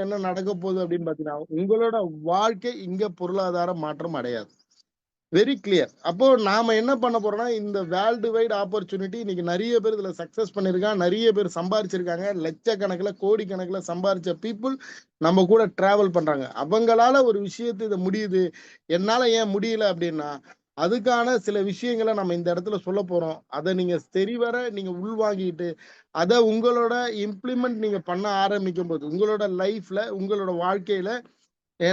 என்ன நடக்க போகுது அப்படின்னு பாத்தீங்கன்னா, உங்களோட வாழ்க்கை இங்க பொருளாதார மாற்றம் அடையாது. Very clear. அப்போ நாம என்ன பண்ண போறோம்னா, இந்த வேர்ல்டு வைட் ஆப்பர்ச்சுனிட்டி இன்னைக்கு நிறைய பேர் இதுல சக்சஸ் பண்ணிருக்காங்க, நிறைய பேர் சம்பாரிச்சிருக்காங்க, லட்சக்கணக்குல கோடிக்கணக்குல சம்பாரிச்ச பீப்புள் நம்ம கூட டிராவல் பண்றாங்க. அவங்களால ஒரு விஷயத்து இது முடியுது, என்னால ஏன் முடியல அப்படின்னா, அதுக்கான சில விஷயங்களை நம்ம இந்த இடத்துல சொல்ல போறோம். அதை நீங்க சரிவர நீங்க உள்வாங்கிட்டு அதை உங்களோட இம்ப்ளிமெண்ட் நீங்க பண்ண ஆரம்பிக்கும் போது உங்களோட லைஃப்ல உங்களோட வாழ்க்கையில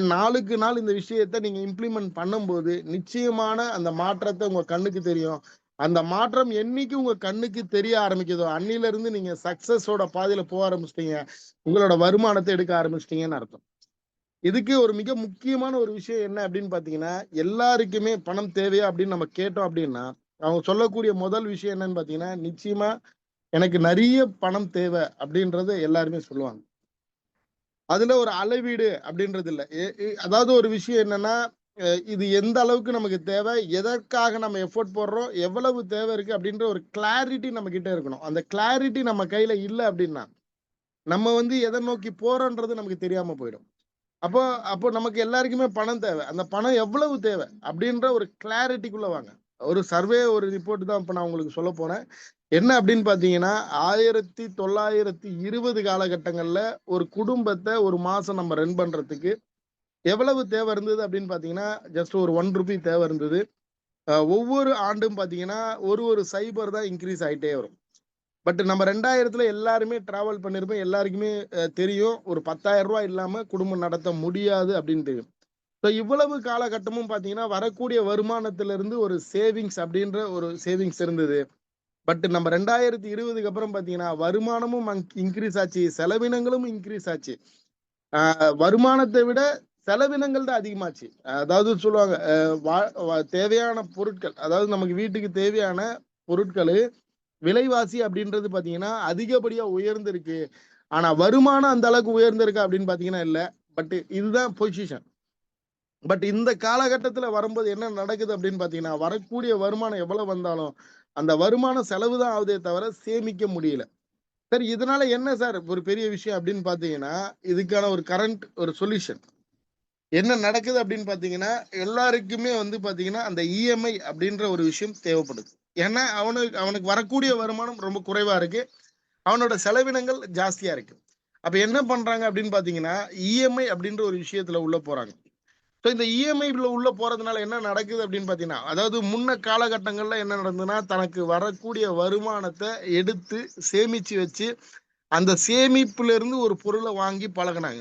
நாளுக்கு நாள் இந்த விஷயத்த நீங்க இம்ப்ளிமெண்ட் பண்ணும்போது நிச்சயமான அந்த மாற்றத்தை உங்க கண்ணுக்கு தெரியும். அந்த மாற்றம் என்னைக்கு உங்க கண்ணுக்கு தெரிய ஆரம்பிக்குதோ அன்னில இருந்து நீங்க சக்சஸோட பாதையில போக ஆரம்பிச்சிட்டீங்க, உங்களோட வருமானத்தை எடுக்க ஆரம்பிச்சிட்டீங்கன்னு அர்த்தம். இதுக்கு ஒரு மிக முக்கியமான ஒரு விஷயம் என்ன அப்படின்னு பாத்தீங்கன்னா, எல்லாருக்குமே பணம் தேவையா அப்படின்னு நம்ம கேட்டோம் அப்படின்னா அவங்க சொல்லக்கூடிய முதல் விஷயம் என்னன்னு பாத்தீங்கன்னா, நிச்சயமா எனக்கு நிறைய பணம் தேவை அப்படின்றது எல்லாருமே சொல்லுவாங்க. அதுல ஒரு அளவீடு அப்படின்றது இல்ல. அதாவது ஒரு விஷயம் என்னன்னா, இது எந்த அளவுக்கு நமக்கு தேவை, எதற்காக நம்ம எஃபோர்ட் போடுறோம், எவ்வளவு தேவை இருக்கு அப்படின்ற ஒரு கிளாரிட்டி நம்ம கிட்ட இருக்கணும். அந்த கிளாரிட்டி நம்ம கையில இல்ல அப்படின்னா நம்ம எதை நோக்கி போறோன்றது நமக்கு தெரியாம போயிடும். அப்போ அப்போ நமக்கு எல்லாருக்குமே பணம் தேவை. அந்த பணம் எவ்வளவு தேவை அப்படின்ற ஒரு கிளாரிட்டிக்குள்ள வாங்க. ஒரு சர்வே ஒரு ரிப்போர்ட் தான் இப்ப நான் உங்களுக்கு சொல்ல போறேன். என்ன அப்படின்னு பாத்தீங்கன்னா, 1920 காலகட்டங்கள்ல ஒரு குடும்பத்தை ஒரு மாசம் நம்ம ரன் பண்றதுக்கு எவ்வளவு தேவை இருந்தது அப்படின்னு பாத்தீங்கன்னா, ஜஸ்ட் ஒரு ₹1 தேவை இருந்தது. ஒவ்வொரு ஆண்டும் பாத்தீங்கன்னா ஒரு சைபர் தான் இன்க்ரீஸ் ஆயிட்டே வரும். பட் நம்ம 2000ல எல்லாருமே டிராவல் பண்ணிருப்போம். எல்லாருக்குமே தெரியும் ஒரு ₹10,000 இல்லாம குடும்பம் நடத்த முடியாது அப்படின்னு தெரியும். ஸோ இவ்வளவு காலகட்டமும் பாத்தீங்கன்னா வரக்கூடிய வருமானத்திலிருந்து ஒரு சேவிங்ஸ் அப்படின்ற ஒரு சேவிங்ஸ் இருந்தது. பட் நம்ம 2020க்கு அப்புறம் பாத்தீங்கன்னா வருமானமும் இன்க்ரீஸ் ஆச்சு, செலவினங்களும் இன்க்ரீஸ் ஆச்சு. வருமானத்தை விட செலவினங்கள் தான் அதிகமாச்சு. அதாவது சொல்லுவாங்க தேவையான பொருட்கள், அதாவது நமக்கு வீட்டுக்கு தேவையான பொருட்கள் விலைவாசி அப்படின்றது பாத்தீங்கன்னா அதிகப்படியா உயர்ந்திருக்கு. ஆனா வருமானம் அந்த அளவுக்கு உயர்ந்திருக்கா அப்படின்னு பாத்தீங்கன்னா இல்ல. பட் இதுதான் பொசிஷன். பட் இந்த காலகட்டத்துல வரும்போது என்ன நடக்குது அப்படின்னு பாத்தீங்கன்னா, வரக்கூடிய வருமானம் எவ்வளவு வந்தாலும் அந்த வருமானம் செலவு தான் ஆகுதே தவிர சேமிக்க முடியல. சரி, இதனால என்ன சார் ஒரு பெரிய விஷயம் அப்படின்னு பாத்தீங்கன்னா, இதுக்கான ஒரு கரண்ட் ஒரு சொல்யூஷன் என்ன நடக்குது அப்படின்னு பாத்தீங்கன்னா, எல்லாருக்குமே பாத்தீங்கன்னா அந்த இஎம்ஐ அப்படின்ற ஒரு விஷயம் தேவைப்படுது. ஏன்னா அவனுக்கு அவனுக்கு வரக்கூடிய வருமானம் ரொம்ப குறைவா இருக்கு, அவனோட செலவினங்கள் ஜாஸ்தியா இருக்கு. அப்ப என்ன பண்றாங்க அப்படின்னு பாத்தீங்கன்னா, இஎம்ஐ அப்படின்ற ஒரு விஷயத்துல உள்ள போறாங்க. ஸோ இந்த இஎம்ஐல உள்ள போறதுனால என்ன நடக்குது அப்படின்னு பாத்தீங்கன்னா, அதாவது முன்ன காலகட்டங்கள்ல என்ன நடந்ததுன்னா, தனக்கு வரக்கூடிய வருமானத்தை எடுத்து சேமிச்சு வச்சு அந்த சேமிப்புல இருந்து ஒரு பொருளை வாங்கி பழகுனாங்க.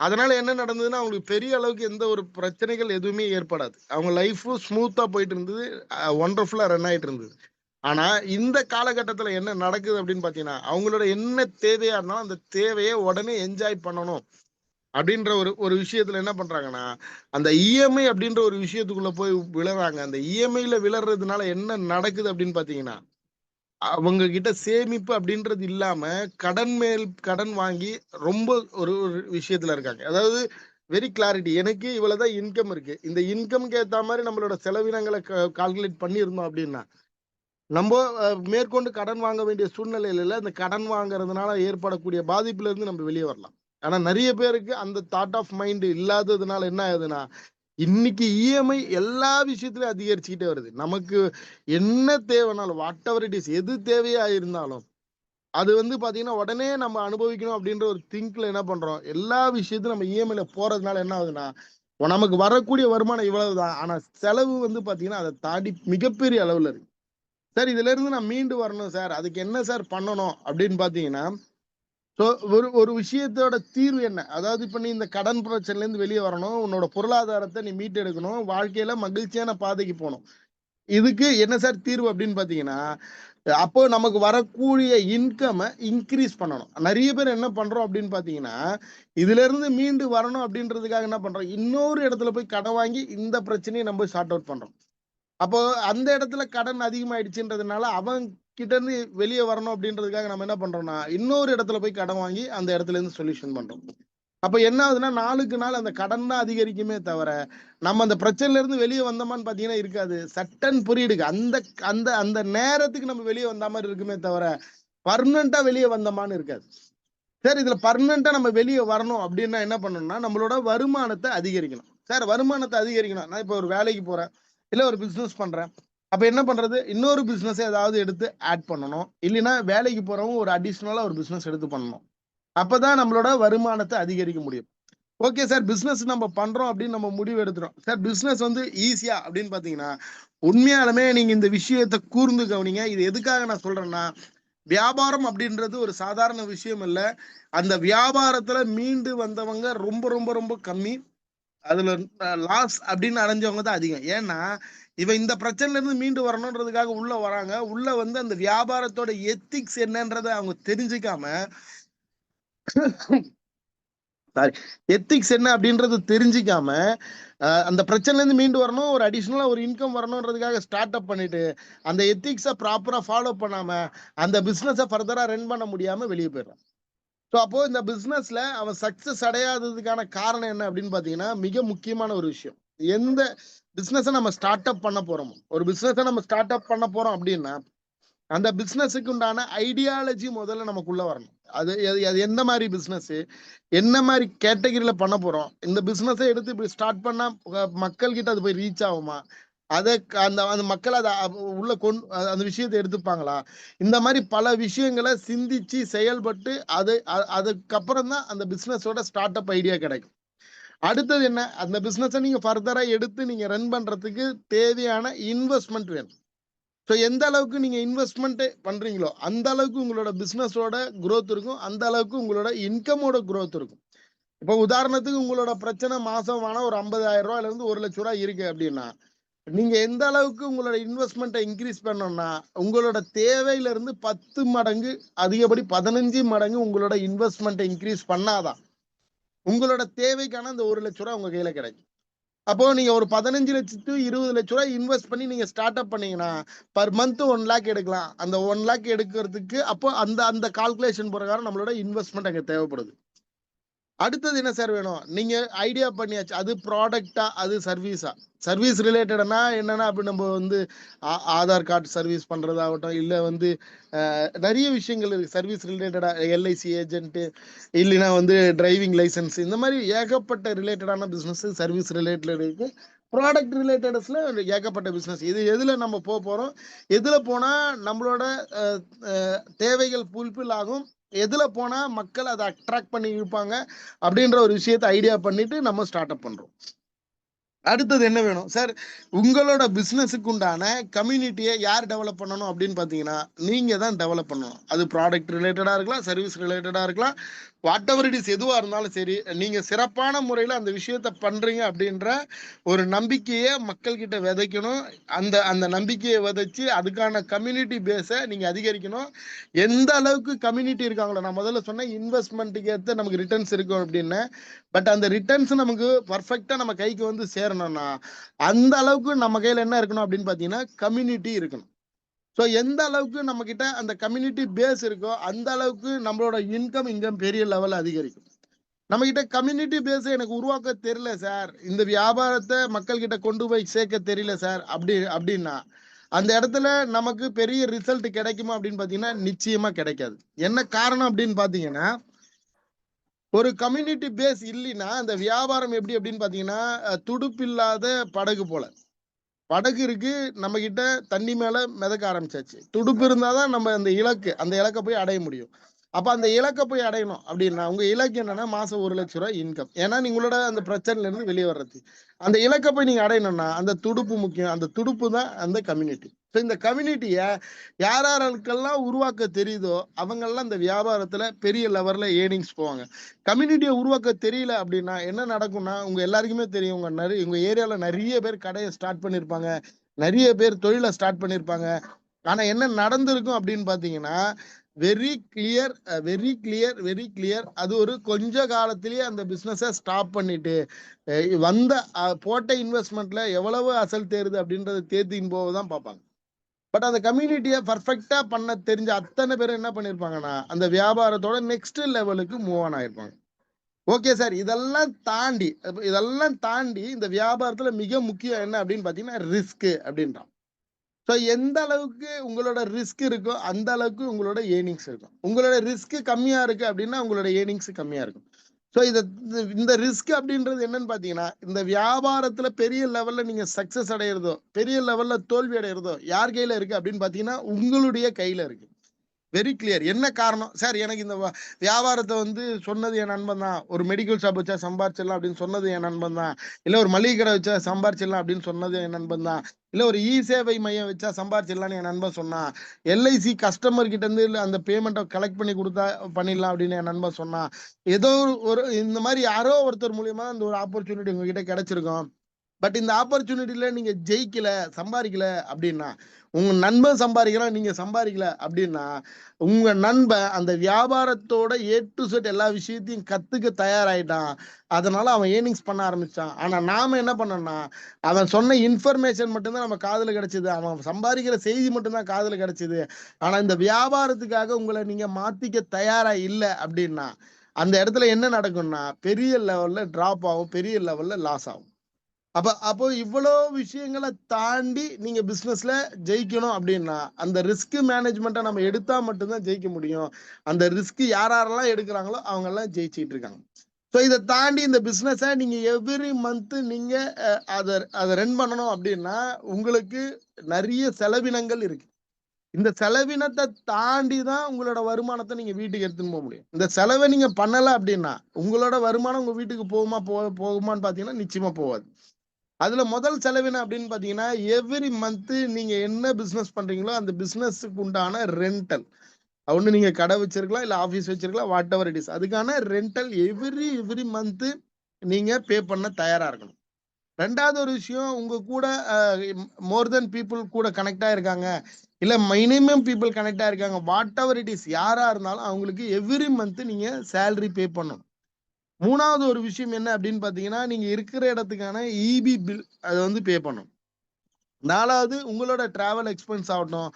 அதனால என்ன நடந்ததுன்னா, அவங்களுக்கு பெரிய அளவுக்கு எந்த ஒரு பிரச்சனைகள் எதுவுமே ஏற்படாது. அவங்க லைஃபும் ஸ்மூத்தா போயிட்டு இருந்தது. ஒண்டர்ஃபுல்லா ரன் ஆயிட்டு இருந்தது. ஆனா இந்த காலகட்டத்துல என்ன நடக்குது அப்படின்னு பாத்தீங்கன்னா, அவங்களோட என்ன தேவையா இருந்தாலும் அந்த தேவையை உடனே என்ஜாய் பண்ணணும் அப்படின்ற ஒரு ஒரு விஷயத்துல என்ன பண்றாங்கன்னா, அந்த இஎம்ஐ அப்படின்ற ஒரு விஷயத்துக்குள்ள போய் விழுறாங்க. அந்த இஎம்ஐல விழறதுனால என்ன நடக்குது அப்படின்னு பாத்தீங்கன்னா, அவங்க கிட்ட சேமிப்பு அப்படின்றது இல்லாம கடன் மேல் கடன் வாங்கி ரொம்ப ஒரு ஒரு விஷயத்துல இருக்காங்க. அதாவது வெரி கிளாரிட்டி, எனக்கு இவ்வளவுதான் இன்கம் இருக்கு, இந்த இன்கம்க்கு ஏத்த மாதிரி நம்மளோட செலவினங்களை கால்குலேட் பண்ணியிருந்தோம் அப்படின்னா நம்ம மேற்கொண்டு கடன் வாங்க வேண்டிய சூழ்நிலையில இந்த கடன் வாங்குறதுனால ஏற்படக்கூடிய பாதிப்புல இருந்து நம்ம வெளியே வரலாம். ஆனா நிறைய பேருக்கு அந்த தாட் ஆஃப் மைண்ட் இல்லாததுனால என்ன ஆகுதுன்னா, இன்னைக்கு இஎம்ஐ எல்லா விஷயத்திலயும் அதிகரிச்சுக்கிட்டே வருது. நமக்கு என்ன தேவைனாலும் வாட் எவர் இட் இஸ், எது தேவையா இருந்தாலும் அது பாத்தீங்கன்னா உடனே நம்ம அனுபவிக்கணும் அப்படின்ற ஒரு திங்க்ல என்ன பண்றோம், எல்லா விஷயத்தையும் நம்ம இஎம்ஐல போறதுனால என்ன ஆகுதுன்னா, நமக்கு வரக்கூடிய வருமானம் இவ்வளவுதான், ஆனா செலவு பாத்தீங்கன்னா அதை தாண்டி மிகப்பெரிய அளவுல இருக்கு. சார் இதுல இருந்து நான் மீண்டு வரணும் சார், அதுக்கு என்ன சார் பண்ணணும் அப்படின்னு பாத்தீங்கன்னா, ஒரு ஒரு விஷயத்தோட தீர்வு என்ன, அதாவது இப்ப நீ இந்த கடன் பிரச்சனைல இருந்து வெளியே வரணும், உன்னோட பொருளாதாரத்தை நீ மீட்டெடுக்கணும், வாழ்க்கையில மகிழ்ச்சியான பாதைக்கு போகணும். இதுக்கு என்ன சார் தீர்வு அப்படின்னு பாத்தீங்கன்னா, அப்போ நமக்கு வரக்கூடிய இன்கம் இன்க்ரீஸ் பண்ணணும். நிறைய பேர் என்ன பண்றோம் அப்படின்னு பாத்தீங்கன்னா, இதுல இருந்து மீண்டு வரணும் அப்படின்றதுக்காக என்ன பண்றோம், இன்னொரு இடத்துல போய் கடன் வாங்கி இந்த பிரச்சனையை நம்ம ஷார்ட் அவுட் பண்றோம். அப்போ அந்த இடத்துல கடன் அதிகமாயிடுச்சுன்றதுனால அவன் கிட்ட இருந்து வெளியே வரணும் அப்படின்றதுக்காக நம்ம என்ன பண்றோம்னா, இன்னொரு இடத்துல போய் கடன் வாங்கி அந்த இடத்துல இருந்து சொல்யூஷன் பண்றோம். அப்ப என்ன ஆகுதுன்னா, நாளுக்கு நாள் அந்த கடன் தான் அதிகரிக்குமே தவிர நம்ம அந்த பிரச்சனையில இருந்து வெளியே வந்தோமான்னு பாத்தீங்கன்னா இருக்காது. சட்டன் புரியுதுக்கு அந்த அந்த அந்த நேரத்துக்கு நம்ம வெளியே வந்த மாதிரி இருக்குமே தவிர பர்மனண்டா வெளியே வந்தோமான்னு இருக்காது. சார் இதுல பர்மனண்டா நம்ம வெளியே வரணும் அப்படின்னா என்ன பண்ணணும்னா நம்மளோட வருமானத்தை அதிகரிக்கணும். சார் வருமானத்தை அதிகரிக்கணும், நான் இப்போ ஒரு வேலைக்கு போறேன், இல்ல ஒரு பிசினஸ் பண்றேன், அப்ப என்ன பண்றது, இன்னொரு பிசினஸ் ஏதாவது எடுத்து ஆட் பண்ணணும். இல்லைன்னா வேலைக்கு போறவங்க ஒரு அடிஷ்னலா ஒரு பிசினஸ் எடுத்து பண்ணணும். அப்பதான் நம்மளோட வருமானத்தை அதிகரிக்க முடியும். ஓகே சார், பிசினஸ் நம்ம பண்றோம் அப்படின்னு நம்ம முடிவு எடுத்துறோம். சார் பிசினஸ் வந்து ஈஸியா அப்படின்னு பாத்தீங்கன்னா, உண்மையாலுமே நீங்க இந்த விஷயத்தை கூர்ந்து கவனிங்க. இது எதுக்காக நான் சொல்றேன்னா, வியாபாரம் அப்படின்றது ஒரு சாதாரண விஷயம் இல்ல. அந்த வியாபாரத்துல மீண்டு வந்தவங்க ரொம்ப ரொம்ப ரொம்ப கம்மி. அதுல லாஸ் அப்படின்னு அடைஞ்சவங்க தான் அதிகம். ஏன்னா இவன் இந்த பிரச்சனைல இருந்து மீண்டு வரணும்ன்றதுக்காக உள்ள வராங்க. உள்ள வந்து அந்த வியாபாரத்தோட எத்திக்ஸ் என்னன்றதை அவங்க தெரிஞ்சுக்காம, சாரி, எத்திக்ஸ் என்ன அப்படின்றது தெரிஞ்சுக்காம அந்த பிரச்சனைல இருந்து மீண்டு வரணும், ஒரு அடிஷனலா ஒரு இன்கம் வரணும்ன்றதுக்காக ஸ்டார்ட் அப் பண்ணிட்டு அந்த எத்திக்ஸை ப்ராப்பரா ஃபாலோ பண்ணாம அந்த பிசினஸை ஃபர்தரா ரன் பண்ண முடியாம வெளியே போயிடுறான். ஸோ அப்போ இந்த பிசினஸ்ல அவன் சக்சஸ் அடையாததுக்கான காரணம் என்ன அப்படின்னு பாத்தீங்கன்னா, மிக முக்கியமான ஒரு விஷயம். எந்த பிசினஸை நம்ம ஸ்டார்ட் அப் பண்ண போறோமோ, ஒரு பிசினஸை நம்ம ஸ்டார்ட் அப் பண்ண போறோம் அப்படின்னா அந்த பிசினஸுக்கு உண்டான ஐடியாலஜி முதல்ல நமக்குள்ள வரணும். அது அது எந்த மாதிரி பிசினஸ், என்ன மாதிரி கேட்டகரியில பண்ண போறோம், இந்த பிசினஸை எடுத்து இப்படி ஸ்டார்ட் பண்ணா மக்கள் கிட்ட அது போய் ரீச் ஆகுமா, அதை அந்த அந்த மக்கள் அதை உள்ள கொண்டு அந்த விஷயத்தை எடுத்துப்பாங்களா, இந்த மாதிரி பல விஷயங்களை சிந்திச்சு செயல்பட்டு அதுக்கப்புறம் தான் அந்த பிசினஸோட ஸ்டார்ட் அப் ஐடியா கிடைக்கும். அடுத்தது என்ன, அந்த பிசினஸை நீங்க ஃபர்தரா எடுத்து நீங்க ரன் பண்றதுக்கு தேவையான இன்வெஸ்ட்மெண்ட் வேணும். ஸோ எந்த அளவுக்கு நீங்க இன்வெஸ்ட்மெண்ட் பண்றீங்களோ அந்த அளவுக்கு உங்களோட பிசினஸோட growth இருக்கும், அந்த அளவுக்கு உங்களோட இன்கமோட growth இருக்கும். இப்போ உதாரணத்துக்கு உங்களோட பிரச்சனை மாசம் ஆனா ஒரு 50,000 இருந்து 1,00,000 இருக்கு அப்படின்னா, நீங்க எந்த அளவுக்கு உங்களோட இன்வெஸ்ட்மெண்ட்டை இன்க்ரீஸ் பண்ணணும்னா உங்களோட தேவையில இருந்து 10 மடங்கு, அதிகப்படி 15 மடங்கு உங்களோட இன்வெஸ்ட்மெண்ட்டை இன்க்ரீஸ் பண்ணாதான் உங்களோட தேவைக்கான அந்த 1,00,000 உங்க கையில கிடைக்கும். அப்போ நீங்க ஒரு 15 லட்சத்து 20 லட்ச ரூபாய் இன்வெஸ்ட் பண்ணி நீங்க ஸ்டார்ட் அப் பண்ணீங்கன்னா பர் மந்த் 1 லேக் எடுக்கலாம். அந்த 1 லேக் எடுக்கிறதுக்கு அப்போ அந்த அந்த கால்குலேஷன் பிரகாரம் நம்மளோட இன்வெஸ்ட்மெண்ட் அங்க தேவைப்படுது. அடுத்தது என்ன சார் வேணும், நீங்க ஐடியா பண்ணியாச்சு, அது ப்ராடக்டா அது சர்வீஸா. சர்வீஸ் ரிலேட்டட்னா என்னன்னா, அப்படி நம்ம வந்து ஆதார் கார்டு சர்வீஸ் பண்றதாகட்டும், இல்ல வந்து நிறைய விஷயங்கள் இருக்கு சர்வீஸ் ரிலேட்டடா, எல்ஐசி ஏஜென்ட், இல்லைன்னா வந்து டிரைவிங் லைசன்ஸ், இந்த மாதிரி ஏகப்பட்ட ரிலேட்டடான பிசினஸ் சர்வீஸ் ரிலேட்டட் இருக்கு. ப்ராடக்ட் ரிலேட்டட்ஸ்ல ஏகப்பட்ட பிசினஸ். இது எதுல நம்ம போறோம், எதுல போனா நம்மளோட தேவைகள் ஃபுல்ஃபில் ஆகும், எதுல போனா மக்கள் அதை அட்ராக்ட் பண்ணி இருப்பாங்க அப்படின்ற ஒரு விஷயத்தை ஐடியா பண்ணிட்டு நம்ம ஸ்டார்ட் அப் பண்றோம். அடுத்தது என்ன வேணும் சார், உங்களோட பிசினஸுக்கு உண்டான கம்யூனிட்டியை யார் டெவலப் பண்ணணும் அப்படின்னு பாத்தீங்கன்னா நீங்க தான் டெவலப் பண்ணணும். அது ப்ராடக்ட் ரிலேட்டடா இருக்கலாம், சர்வீஸ் ரிலேட்டடா இருக்கலாம், வாட் எவர் இட் இஸ், எதுவா இருந்தாலும் சரி, நீங்க சிறப்பான முறையில் அந்த விஷயத்த பண்றீங்க அப்படின்ற ஒரு நம்பிக்கையை மக்கள் கிட்ட விதைக்கணும். அந்த அந்த நம்பிக்கையை விதைச்சு அதுக்கான கம்யூனிட்டி பேஸை நீங்க அதிகரிக்கணும். எந்த அளவுக்கு கம்யூனிட்டி இருக்காங்களோ, நான் முதல்ல சொன்னேன் இன்வெஸ்ட்மெண்ட்டுக்கு ஏற்ற நமக்கு ரிட்டர்ன்ஸ் இருக்கும் அப்படின்னு, பட் அந்த ரிட்டர்ன்ஸ் நமக்கு பர்ஃபெக்டா நம்ம கைக்கு வந்து சேரணும்னா அந்த அளவுக்கு நம்ம கையில என்ன இருக்கணும் அப்படின்னு பாத்தீங்கன்னா கம்யூனிட்டி இருக்கணும். ஸோ எந்த அளவுக்கு நம்ம கிட்ட அந்த கம்யூனிட்டி பேஸ் இருக்கோ அந்த அளவுக்கு நம்மளோட இன்கம் பெரிய லெவல் அதிகரிக்கும். நம்ம கிட்ட கம்யூனிட்டி பேஸ் எனக்கு உருவாக்க தெரியல சார், இந்த வியாபாரத்தை மக்கள் கிட்ட கொண்டு போய் சேர்க்க தெரியல சார் அப்படின்னா அந்த இடத்துல நமக்கு பெரிய ரிசல்ட் கிடைக்குமா அப்படின்னு பாத்தீங்கன்னா நிச்சயமா கிடைக்காது. என்ன காரணம் அப்படின்னு பாத்தீங்கன்னா, ஒரு கம்யூனிட்டி பேஸ் இல்லைன்னா அந்த வியாபாரம் எப்படி அப்படின்னு பாத்தீங்கன்னா துடுப்பில்லாத படகு போல. படகு இருக்கு, நம்ம கிட்ட தண்ணி மேல மிதக்க ஆரம்பிச்சாச்சு, துடுப்பு இருந்தாதான் நம்ம அந்த இலக்கை போய் அடைய முடியும். அப்ப அந்த இலக்கை போய் அடையணும் அப்படின்னா உங்க இலக்கு என்னன்னா மாசம் 1,00,000 இன்கம். ஏன்னா நீங்களோட அந்த பிரச்சனைல இருந்து வெளியே வர்றது, அந்த இலக்கை போய் நீங்க அடையணும்னா அந்த துடுப்பு முக்கியம். அந்த துடுப்பு தான் அந்த கம்யூனிட்டி. ஸோ இந்த கம்யூனிட்டிய யாருக்கெல்லாம் உருவாக்க தெரியுதோ அவங்கெல்லாம் இந்த வியாபாரத்துல பெரிய லெவல்ல ஏர்னிங்ஸ் போவாங்க. கம்யூனிட்டியை உருவாக்க தெரியல அப்படின்னா என்ன நடக்கும்னா, உங்க எல்லாருக்குமே தெரியும், உங்க ஏரியால நிறைய பேர் கடையை ஸ்டார்ட் பண்ணிருப்பாங்க, நிறைய பேர் தொழிலை ஸ்டார்ட் பண்ணிருப்பாங்க. ஆனா என்ன நடந்திருக்கும் அப்படின்னு பாத்தீங்கன்னா very clear, very clear, very clear, அது ஒரு கொஞ்ச காலத்திலேயே அந்த பிசினஸை ஸ்டாப் பண்ணிட்டு வந்த போட்ட இன்வெஸ்ட்மெண்ட்ல எவ்வளவு அசல் தேருது அப்படின்றத தேத்தின்னு போவதான் பார்ப்பாங்க. பட் அந்த கம்யூனிட்டியை பர்ஃபெக்டா பண்ண தெரிஞ்ச அத்தனை பேர் என்ன பண்ணிருப்பாங்கன்னா அந்த வியாபாரத்தோட நெக்ஸ்ட் லெவலுக்கு மூவ் ஆன் ஆயிருப்பாங்க. ஓகே சார், இதெல்லாம் தாண்டி இந்த வியாபாரத்துல மிக முக்கியம் என்ன அப்படின்னு பாத்தீங்கன்னா ரிஸ்க் அப்படின்றான். ஸோ எந்த அளவுக்கு உங்களோட ரிஸ்க் இருக்கோ அந்த அளவுக்கு உங்களோட ஏர்னிங்ஸ் இருக்கும். உங்களோட ரிஸ்க் கம்மியா இருக்கு அப்படின்னா உங்களோட ஏர்னிங்ஸ் கம்மியா இருக்கும். ஸோ இந்த ரிஸ்க் அப்படின்றது என்னன்னு பாத்தீங்கன்னா, இந்த வியாபாரத்துல பெரிய லெவல்ல நீங்க சக்சஸ் அடையிறதோ, பெரிய லெவல்ல தோல்வி அடையிறதோ யார் கையில இருக்கு அப்படின்னு பாத்தீங்கன்னா உங்களுடைய கையில இருக்கு. Very clear. என்ன காரணம் சார்? எனக்கு இந்த வியாபாரத்தை வந்து சொன்னது என் நண்பன் தான். ஒரு மெடிக்கல் ஷாப் வச்சா சம்பாரிச்சிடலாம் அப்படின்னு சொன்னது என் நண்பன் தான். இல்ல ஒரு மளிகை கடை வச்சா சம்பாரிச்சிடலாம் அப்படின்னு சொன்னது என் நண்பன் தான். இல்ல ஒரு இ சேவை மையம் வச்சா சம்பாரிச்சிடலாம்னு என் நண்பன் சொன்னான். எல்ஐசி கஸ்டமர் கிட்ட இருந்து அந்த பேமெண்ட்டை கலெக்ட் பண்ணி கொடுத்தா பண்ணிடலாம் அப்படின்னு என் நண்பன் சொன்னான். ஏதோ ஒரு இந்த மாதிரி யாரோ ஒருத்தர் மூலியமா இந்த ஒரு ஆப்பர்ச்சுனிட்டி உங்ககிட்ட கிடைச்சிருக்கும். பட் இந்த ஆப்பர்ச்சுனிட்டியில நீங்க ஜெயிக்கல, சம்பாதிக்கல அப்படின்னா, உங்க நண்பன் சம்பாதிக்கிறான், நீங்க சம்பாதிக்கல அப்படின்னா, உங்க நண்பன் அந்த வியாபாரத்தோட ஏ டு செட் எல்லா விஷயத்தையும் கத்துக்க தயாராயிட்டான். அதனால அவன் ஏர்னிங்ஸ் பண்ண ஆரம்பிச்சான். ஆனா நாம என்ன பண்ணோம்னா, அவன் சொன்ன இன்ஃபர்மேஷன் மட்டும்தான் நம்ம காதுல கிடைச்சது. அவன் சம்பாதிக்கிற செய்தி மட்டும்தான் காதுல கிடைச்சது. ஆனா இந்த வியாபாரத்துக்காக உங்களை நீங்க மாத்திக்க தயாரா இல்ல அப்படின்னா, அந்த இடத்துல என்ன நடக்கும்னா, பெரிய லெவல்ல டிராப் ஆகும், பெரிய லெவல்ல லாஸ் ஆகும். அப்போ இவ்வளோ விஷயங்களை தாண்டி நீங்க பிசினஸ்ல ஜெயிக்கணும் அப்படின்னா அந்த ரிஸ்க் மேனேஜ்மெண்ட்டை நம்ம எடுத்தா மட்டும்தான் ஜெயிக்க முடியும். அந்த ரிஸ்க் யாரெல்லாம் எடுக்கிறாங்களோ அவங்க எல்லாம் ஜெயிச்சிட்டு இருக்காங்க. ஸோ இதை தாண்டி இந்த பிசினஸை நீங்க எவ்ரி மந்த் நீங்க அதை ரன் பண்ணணும் அப்படின்னா உங்களுக்கு நிறைய செலவினங்கள் இருக்கு. இந்த செலவினத்தை தாண்டி தான் உங்களோட வருமானத்தை நீங்க வீட்டுக்கு எடுத்துன்னு போக முடியும். இந்த செலவை நீங்க பண்ணல அப்படின்னா உங்களோட வருமானம் உங்க வீட்டுக்கு போகுமான்னு பாத்தீங்கன்னா நிச்சயமா போகாது. அதுல முதல் செலவினம் அப்படின்னு பாத்தீங்கன்னா எவ்ரி மந்த் நீங்க என்ன பிசினஸ் பண்றீங்களோ அந்த பிசினஸுக்கு உண்டான ரெண்டல். ஒண்ணு நீங்க கடை வச்சிருக்கலாம், இல்ல ஆபீஸ் வச்சிருக்கலாம், வாட் எவர் இட் இஸ். அதுக்கான ரெண்டல் எவ்ரி மந்த் நீங்க பே பண்ண தயாரா இருக்கணும். ரெண்டாவது ஒரு விஷயம், உங்க கூட மோர் தென் பீப்புள் கூட கனெக்ட் ஆயிருக்காங்க, இல்ல மினிமம் பீப்புள் கனெக்ட் ஆயிருக்காங்க, வாட் எவர் இட் இஸ், யாரா இருந்தாலும் அவங்களுக்கு எவ்ரி மந்த் நீங்க சேலரி பே பண்ணணும். மூணாவது ஒரு விஷயம் என்ன அப்படின்னு பாத்தீங்கன்னா, நீங்க இருக்கிற இடத்துக்கான இபி பில் அதை வந்து பே பண்ணும். நாலாவது உங்களோட டிராவல் எக்ஸ்பென்ஸ் ஆகட்டும்,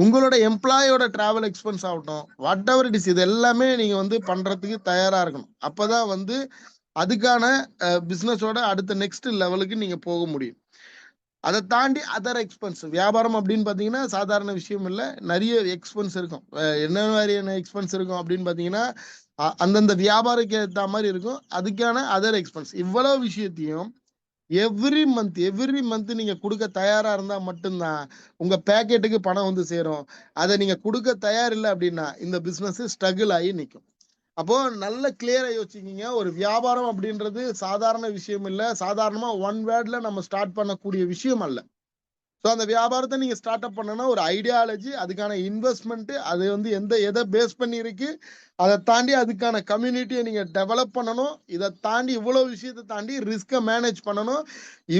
உங்களோட எம்ப்ளாயோட டிராவல் எக்ஸ்பென்ஸ் ஆகட்டும், வாட் எவர் இட் இஸ், இது எல்லாமே நீங்க வந்து பண்றதுக்கு தயாரா இருக்கணும். அப்பதான் வந்து அதுக்கான பிசினஸோட அடுத்த நெக்ஸ்ட் லெவலுக்கு நீங்க போக முடியும். அதை தாண்டி அதர் எக்ஸ்பென்ஸ், வியாபாரம் அப்படின்னு பாத்தீங்கன்னா சாதாரண விஷயம் இல்லை, நிறைய எக்ஸ்பென்ஸ் இருக்கும். என்ன மாதிரியான எக்ஸ்பென்ஸ் இருக்கும் அப்படின்னு பாத்தீங்கன்னா அந்தந்த வியாபாரத்துக்கு ஏற்ற மாதிரி இருக்கும். அதுக்கான அதர் எக்ஸ்பென்ஸ், இவ்வளவு விஷயத்தையும் எவ்ரி மந்த் நீங்க கொடுக்க தயாரா இருந்தா மட்டும்தான் உங்க பேக்கெட்டுக்கு பணம் வந்து சேரும். அதை நீங்க கொடுக்க தயார் இல்லை அப்படின்னா இந்த பிசினஸ் ஸ்ட்ரகிள் ஆகி நிற்கும். அப்போ நல்ல கிளியரா யோசிச்சிக்கிங்க. ஒரு வியாபாரம் அப்படின்றது சாதாரண விஷயம் இல்லை, சாதாரணமா ஒன் வேர்ட்ல நம்ம ஸ்டார்ட் பண்ணக்கூடிய விஷயம் அல்ல. ஸோ அந்த வியாபாரத்தை நீங்க ஸ்டார்ட் அப் பண்ணனா ஒரு ஐடியாலஜி, அதுக்கான இன்வெஸ்ட்மெண்ட், அது வந்து எதை பேஸ் பண்ணி இருக்கு, அதை தாண்டி அதுக்கான கம்யூனிட்டியை நீங்க டெவலப் பண்ணணும். இதை தாண்டி இவ்வளவு விஷயத்தை தாண்டி ரிஸ்கை மேனேஜ் பண்ணணும்.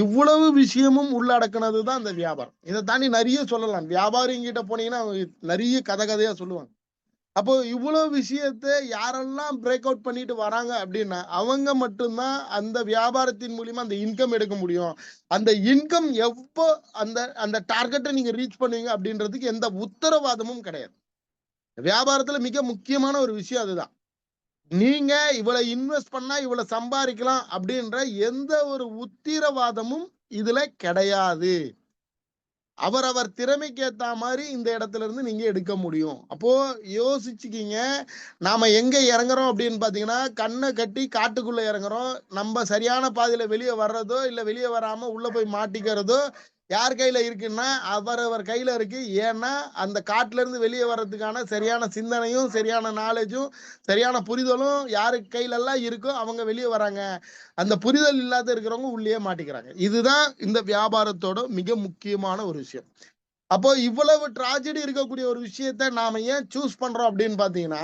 இவ்வளவு விஷயமும் உள்ளடக்கினது தான் அந்த வியாபாரம். இதை தாண்டி நிறைய சொல்லலாம். வியாபாரிங்கிட்ட போனீங்கன்னா அவங்க நிறைய கதையா சொல்லுவாங்க. அப்போ இவ்வளவு விஷயத்தை யாரெல்லாம் பிரேக் அவுட் பண்ணிட்டு வராங்க அப்படின்னா அவங்க மட்டும்தான் அந்த வியாபாரத்தின் மூலியமா அந்த இன்கம் எடுக்க முடியும். அந்த இன்கம் எப்போ அந்த அந்த டார்கெட்டை நீங்க ரீச் பண்ணுவீங்க அப்படின்றதுக்கு எந்த உத்தரவாதமும் கிடையாது. வியாபாரத்துல மிக முக்கியமான ஒரு விஷயம் அதுதான். நீங்க இவ்வளவு இன்வெஸ்ட் பண்ணா இவ்வளவு சம்பாதிக்கலாம் அப்படின்ற எந்த ஒரு உத்தரவாதமும் இதுல கிடையாது. அவரவர் திறமைக்கு ஏத்த மாதிரி இந்த இடத்துல இருந்து நீங்க எடுக்க முடியும். அப்போ யோசிச்சுக்கிங்க. நாம எங்க இறங்குறோம் அப்படின்னு பாத்தீங்கன்னா, கண்ணை கட்டி காட்டுக்குள்ள இறங்குறோம். நம்ம சரியான பாதையில வெளியே வர்றதோ இல்ல வெளியே வராம உள்ள போய் மாட்டிக்கிறதோ யார் கையில இருக்குன்னா அவரவர் கையில இருக்கு. ஏன்னா அந்த காட்டுல இருந்து வெளியே வர்றதுக்கான சரியான சிந்தனையும் சரியான நாலேஜும் சரியான புரிதலும் யாரு கையில எல்லாம் இருக்கோ அவங்க வெளியே வராங்க. அந்த புரிதல் இல்லாத இருக்கிறவங்க உள்ளே மாட்டிக்கிறாங்க. இதுதான் இந்த வியாபாரத்தோட மிக முக்கியமான ஒரு விஷயம். அப்போ இவ்வளவு ட்ராஜடி இருக்கக்கூடிய ஒரு விஷயத்த நாம ஏன் சூஸ் பண்றோம் அப்படின்னு பாத்தீங்கன்னா,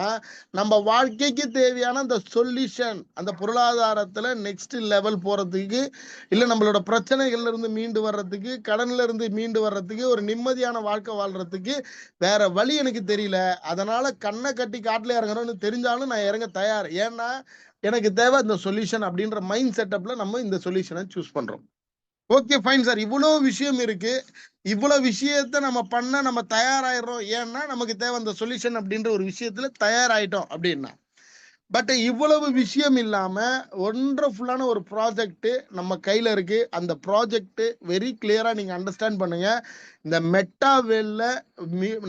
நம்ம வாழ்க்கைக்கு தேவையான அந்த சொல்யூஷன், அந்த பொருளாதாரத்துல நெக்ஸ்ட் லெவல் போறதுக்கு, இல்ல நம்மளோட பிரச்சனைகள்ல இருந்து மீண்டு வர்றதுக்கு, கடன்ல இருந்து மீண்டு வர்றதுக்கு, ஒரு நிம்மதியான வாழ்க்கை வாழ்றதுக்கு வேற வழி எனக்கு தெரியல. அதனால கண்ணை கட்டி காட்டுல இறங்குறோம்னு தெரிஞ்சாலும் நான் இறங்க தயார். ஏன்னா எனக்கு தேவை இந்த சொல்யூஷன் அப்படின்ற மைண்ட் செட்டப்ல நம்ம இந்த சொல்யூஷனை சூஸ் பண்றோம். ஓகே ஃபைன் சார், இவ்வளவு விஷயம் இருக்கு, இவ்வளவு விஷயத்த நம்ம பண்ண நம்ம தயாராயிடுறோம். ஏன்னா நமக்கு தேவை அந்த சொல்யூஷன் அப்படின்ற ஒரு விஷயத்துல தயாராயிட்டோம் அப்படின்னா பட் இவ்வளவு விஷயம் இல்லாம ஒண்டர்ஃபுல்லான ஒரு ப்ராஜெக்ட் நம்ம கையில இருக்கு. அந்த ப்ராஜெக்ட் வெரி கிளியரா நீங்க அண்டர்ஸ்டாண்ட் பண்ணுங்க. இந்த மெட்டாவேல்ல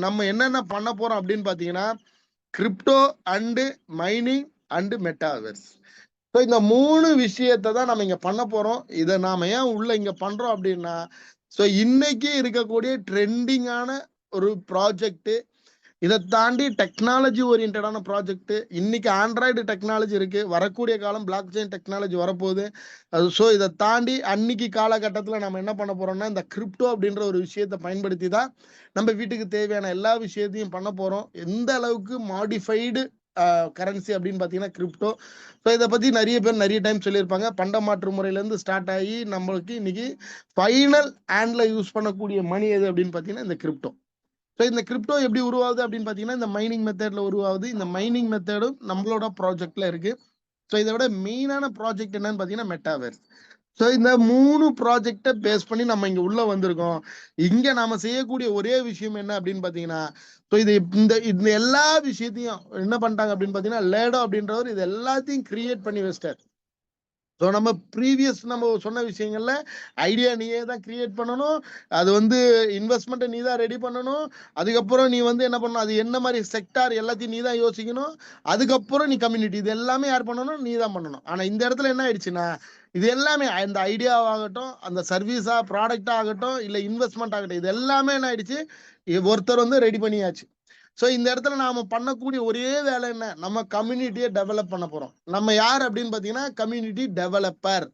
நம்ம என்னென்ன பண்ண போறோம் அப்படின்னு பாத்தீங்கன்னா, crypto and mining and metaverse. So இந்த 3 விஷயத்தை தான் நம்ம இங்க பண்ண போறோம். இதை நாம ஏன் உள்ள இங்க பண்றோம் அப்படின்னா, ஸோ இன்னைக்கு இருக்கக்கூடிய ட்ரெண்டிங்கான ஒரு ப்ராஜெக்ட், இதை தாண்டி டெக்னாலஜி ஓரியன்டான ப்ராஜெக்ட். இன்னைக்கு ஆண்ட்ராய்டு டெக்னாலஜி இருக்கு, வரக்கூடிய காலம் பிளாக் செயின் டெக்னாலஜி வரப்போகுது. ஸோ இதை தாண்டி அன்னைக்கு காலகட்டத்தில் நம்ம என்ன பண்ண போறோம்னா, இந்த கிரிப்டோ அப்படின்ற ஒரு விஷயத்தை பயன்படுத்தி தான் நம்ம வீட்டுக்கு தேவையான எல்லா விஷயத்தையும் பண்ண போறோம். எந்த அளவுக்கு மாடிஃபைடு கரன்சி அப்படின்னு பார்த்தீங்கன்னா கிரிப்டோ. ஸோ இதை பற்றி நிறைய பேர் நிறைய டைம் சொல்லியிருப்பாங்க. பண்ட மாற்று முறையிலேருந்து ஸ்டார்ட் ஆகி நம்மளுக்கு இன்னைக்கு ஃபைனல் ஹேண்டில் யூஸ் பண்ணக்கூடிய மணி எது அப்படின்னு பார்த்தீங்கன்னா இந்த கிரிப்டோ. ஸோ இந்த கிரிப்டோ எப்படி உருவாகுது அப்படின்னு பார்த்தீங்கன்னா, இந்த மைனிங் மெத்தட்ல உருவாகுது. இந்த மைனிங் மெத்தடும் நம்மளோட ப்ராஜெக்ட்ல இருக்கு. ஸோ இதை விட மெயினான ப்ராஜெக்ட் என்னன்னு பார்த்தீங்கன்னா மெட்டாவர்ஸ். ஸோ இந்த 3 ப்ராஜெக்டை பேஸ் பண்ணி நம்ம இங்க உள்ள வந்திருக்கோம். இங்க நாம செய்யக்கூடிய ஒரே விஷயம் என்ன அப்படின்னு பாத்தீங்கன்னா, ஸோ இது இந்த இந்த எல்லா விஷயத்தையும் என்ன பண்ணிட்டாங்க அப்படின்னு பாத்தீங்கன்னா, லேடோ அப்படின்றவர் இது எல்லாத்தையும் கிரியேட் பண்ணி வச்சிட்டார். ஸோ நம்ம ப்ரீவியஸ் நம்ம சொன்ன விஷயங்கள்ல ஐடியா நீயே தான் கிரியேட் பண்ணணும். அது இன்வெஸ்ட்மெண்ட்டை நீ தான் ரெடி பண்ணணும். அதுக்கப்புறம் நீ என்ன பண்ணணும், அது என்ன மாதிரி செக்டார் எல்லாத்தையும் நீ தான் யோசிக்கணும். அதுக்கப்புறம் நீ கம்யூனிட்டி, இது எல்லாமே யார் பண்ணணும், நீ தான் பண்ணணும். ஆனா இந்த இடத்துல என்ன ஆயிடுச்சுன்னா, இது எல்லாமே அந்த ஐடியாவாகட்டும், அந்த சர்வீஸா ப்ராடக்டா ஆகட்டும், இல்ல இன்வெஸ்ட்மெண்ட் ஆகட்டும், இது எல்லாமே என்ன ஆயிடுச்சு, ஒருத்தர் ரெடி பண்ணியாச்சு. ஸோ இந்த இடத்துல நாம பண்ணக்கூடிய ஒரே வேலை என்ன, நம்ம கம்யூனிட்டியை டெவலப் பண்ண போறோம். நம்ம யார் அப்படின்னு பாத்தீங்கன்னா கம்யூனிட்டி டெவலப்பர்.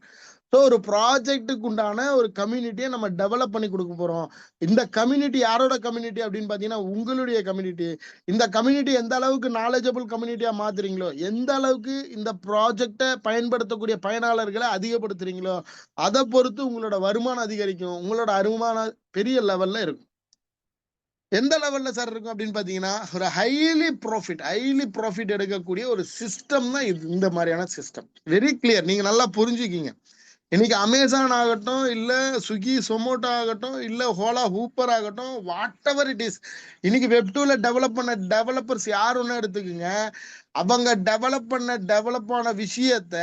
ஸோ ஒரு ப்ராஜெக்டுக்கு உண்டான ஒரு கம்யூனிட்டியை நம்ம டெவலப் பண்ணி கொடுக்க போறோம். இந்த கம்யூனிட்டி யாரோட கம்யூனிட்டி அப்படின்னு பாத்தீங்கன்னா உங்களுடைய கம்யூனிட்டி. இந்த கம்யூனிட்டி எந்த அளவுக்கு நாலேஜபிள் கம்யூனிட்டியா மாத்துறீங்களோ, எந்த அளவுக்கு இந்த ப்ராஜெக்டை பயன்படுத்தக்கூடிய பயனாளர்களை அதிகப்படுத்துறீங்களோ, அதை பொறுத்து உங்களோட வருமானம் அதிகரிக்கும். உங்களோட வருமானம் பெரிய லெவல்ல இருக்கும். எந்த லெவல்ல சார் இருக்கும் அப்படின்னு பாத்தீங்கன்னா, ஒரு ஹைலி ப்ராஃபிட் எடுக்கக்கூடிய ஒரு சிஸ்டம் தான் இது. இந்த மாதிரியான சிஸ்டம் வெரி கிளியர், நீங்க நல்லா புரிஞ்சுக்கிங்க. இன்னைக்கு அமேசான் ஆகட்டும், இல்ல ஸ்விக்கி சொமோட்டோ ஆகட்டும், இல்ல ஹோலா ஹூப்பர் ஆகட்டும், வாட் எவர் இட் இஸ், இன்னைக்கு வெப்2ல டெவலப் பண்ண டெவலப்பர்ஸ் யார் ஒன்னு எடுத்துக்குங்க, அவங்க டெவலப் ஆன விஷயத்த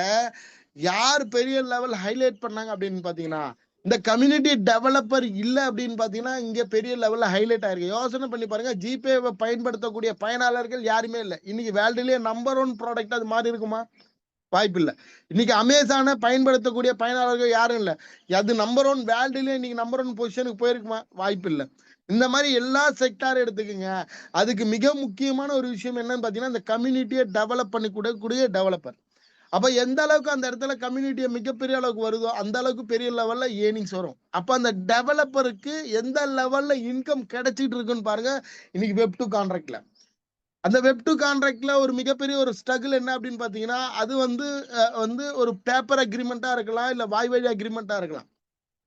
யார் பெரிய லெவல் ஹைலைட் பண்ணாங்க அப்படின்னு பாத்தீங்கன்னா, இந்த கம்யூனிட்டி டெவலப்பர் இல்ல அப்படின்னு பாத்தீங்கன்னா இங்க பெரிய லெவல்ல ஹைலைட் ஆயிருக்கு. யோசனை பண்ணி பாருங்க, ஜிபே பயன்படுத்தக்கூடிய பயனாளர்கள் யாருமே இல்லை. இன்னைக்கு வேர்ல்டுலயே நம்பர் 1 ப்ராடக்ட் அது மாதிரி இருக்குமா? வாய்ப்பு இல்லை. இன்னைக்கு அமேசானை பயன்படுத்தக்கூடிய பயனாளர்கள் யாரும் இல்லை. அது நம்பர் 1 வேர்ல்டுலயே இன்னைக்கு நம்பர் 1 பொசிஷனுக்கு போயிருக்குமா? வாய்ப்பு இல்லை. இந்த மாதிரி எல்லா செக்டார் எடுத்துக்குங்க. அதுக்கு மிக முக்கியமான ஒரு விஷயம் என்னன்னு பாத்தீங்கன்னா, இந்த கம்யூனிட்டியை டெவலப் பண்ணி கூடிய டெவலப்பர். அப்ப எந்த அளவுக்கு அந்த இடத்துல கம்யூனிட்டியை மிகப்பெரிய அளவுக்கு வருதோ அந்த அளவுக்கு பெரிய லெவல்ல ஏர்னிங்ஸ் வரும். அப்ப அந்த டெவலப்பருக்கு எந்த லெவல்ல இன்கம் கிடைச்சிட்டு இருக்குன்னு பாருங்க. இன்னைக்கு வெப்2 கான்ட்ராக்ட்ல, அந்த வெப்2 கான்ட்ராக்ட்ல ஒரு மிகப்பெரிய ஒரு ஸ்ட்ரகிள் என்ன அப்படின்னு பாத்தீங்கன்னா, அது ஒரு பேப்பர் அக்ரிமெண்டா இருக்கலாம், இல்ல வாய் வழி அக்ரிமெண்டா இருக்கலாம்.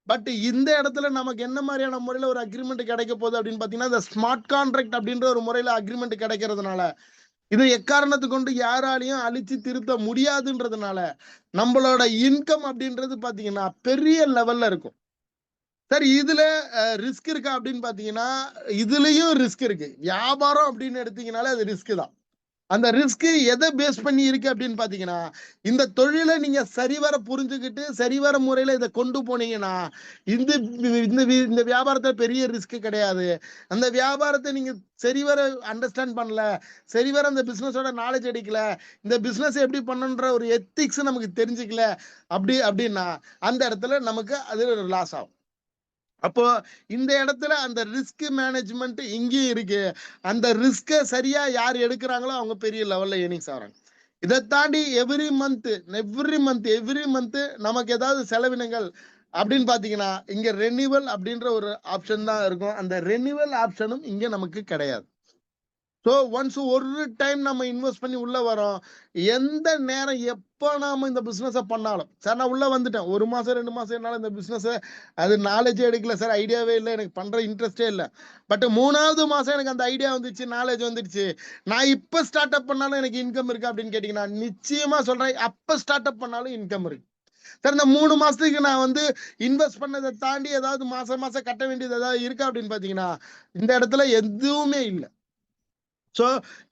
பட் இந்த இடத்துல நமக்கு என்ன மாதிரியான முறையில ஒரு அக்ரிமெண்ட் கிடைக்க போகுது அப்படின்னு பாத்தீங்கன்னா, இந்த ஸ்மார்ட் கான்ட்ராக்ட் அப்படின்ற ஒரு முறையில அக்ரிமெண்ட் கிடைக்கிறதுனால, இதை எக்காரணத்து கொண்டு யாராலையும் அழிச்சு திருத்த முடியாதுன்றதுனால நம்மளோட இன்கம் அப்படின்றது பாத்தீங்கன்னா பெரிய லெவல்ல இருக்கும். சார் இதுல ரிஸ்க் இருக்கா அப்படின்னு பாத்தீங்கன்னா, இதுலயும் ரிஸ்க் இருக்கு. வியாபாரம் அப்படின்னு எடுத்தீங்கனாலே அது ரிஸ்க் தான். அந்த ரிஸ்க் எதை பேஸ் பண்ணி இருக்கு அப்படின்னு பாத்தீங்கன்னா, இந்த தொழிலை நீங்க சரிவர புரிஞ்சுக்கிட்டு சரிவர முறையில இதை கொண்டு போனீங்கன்னா, இந்த இந்த வியாபாரத்தை பெரிய ரிஸ்க் கிடையாது. அந்த வியாபாரத்தை நீங்க சரிவர அண்டர்ஸ்டாண்ட் பண்ணல, சரிவர அந்த பிசினஸோட நாலேஜ் எடுக்கல, இந்த பிசினஸ் எப்படி பண்ணணுன்ற ஒரு எத்திக்ஸ் நமக்கு தெரிஞ்சுக்கல அப்படின்னா அந்த இடத்துல நமக்கு அது ஒரு லாஸ் ஆகும். அப்போ இந்த இடத்துல அந்த ரிஸ்க் மேனேஜ்மெண்ட் இங்கேயும் இருக்கு. அந்த ரிஸ்கை சரியா யார் எடுக்கிறாங்களோ அவங்க பெரிய லெவல்ல ஏர்னிங்ஸ் ஆகிறாங்க. இதை தாண்டி எவ்ரி மந்த் நமக்கு ஏதாவது செலவினங்கள் அப்படின்னு பாத்தீங்கன்னா, இங்க ரெனிவல் அப்படின்ற ஒரு ஆப்ஷன் தான் இருக்கும். அந்த ரெனிவல் ஆப்ஷனும் இங்க நமக்கு கிடையாது. ஸோ ஒன்ஸ் ஒரு டைம் நம்ம இன்வெஸ்ட் பண்ணி உள்ள வரோம், எந்த நேரம் எப்போ நாம இந்த பிசினஸை பண்ணாலும் சார், நான் உள்ள வந்துட்டேன் 1 மாசம் 2 மாசம் என்னால இந்த பிசினஸ் அது நாலேஜே எடுக்கல சார், ஐடியாவே இல்லை, எனக்கு பண்ற இன்ட்ரெஸ்டே இல்லை. பட் 3வது மாசம் எனக்கு அந்த ஐடியா வந்துச்சு, நாலேஜ் வந்துடுச்சு, நான் இப்ப ஸ்டார்ட் அப் பண்ணாலும் எனக்கு இன்கம் இருக்கு அப்படின்னு கேட்டீங்கன்னா நிச்சயமா சொல்றேன், அப்ப ஸ்டார்ட் அப் பண்ணாலும் இன்கம் இருக்கு. சார் இந்த 3 மாசத்துக்கு நான் இன்வெஸ்ட் பண்ணதை தாண்டி ஏதாவது மாசம் கட்ட வேண்டியது ஏதாவது இருக்கா அப்படின்னு பாத்தீங்கன்னா இந்த இடத்துல எதுவுமே இல்லை. சோ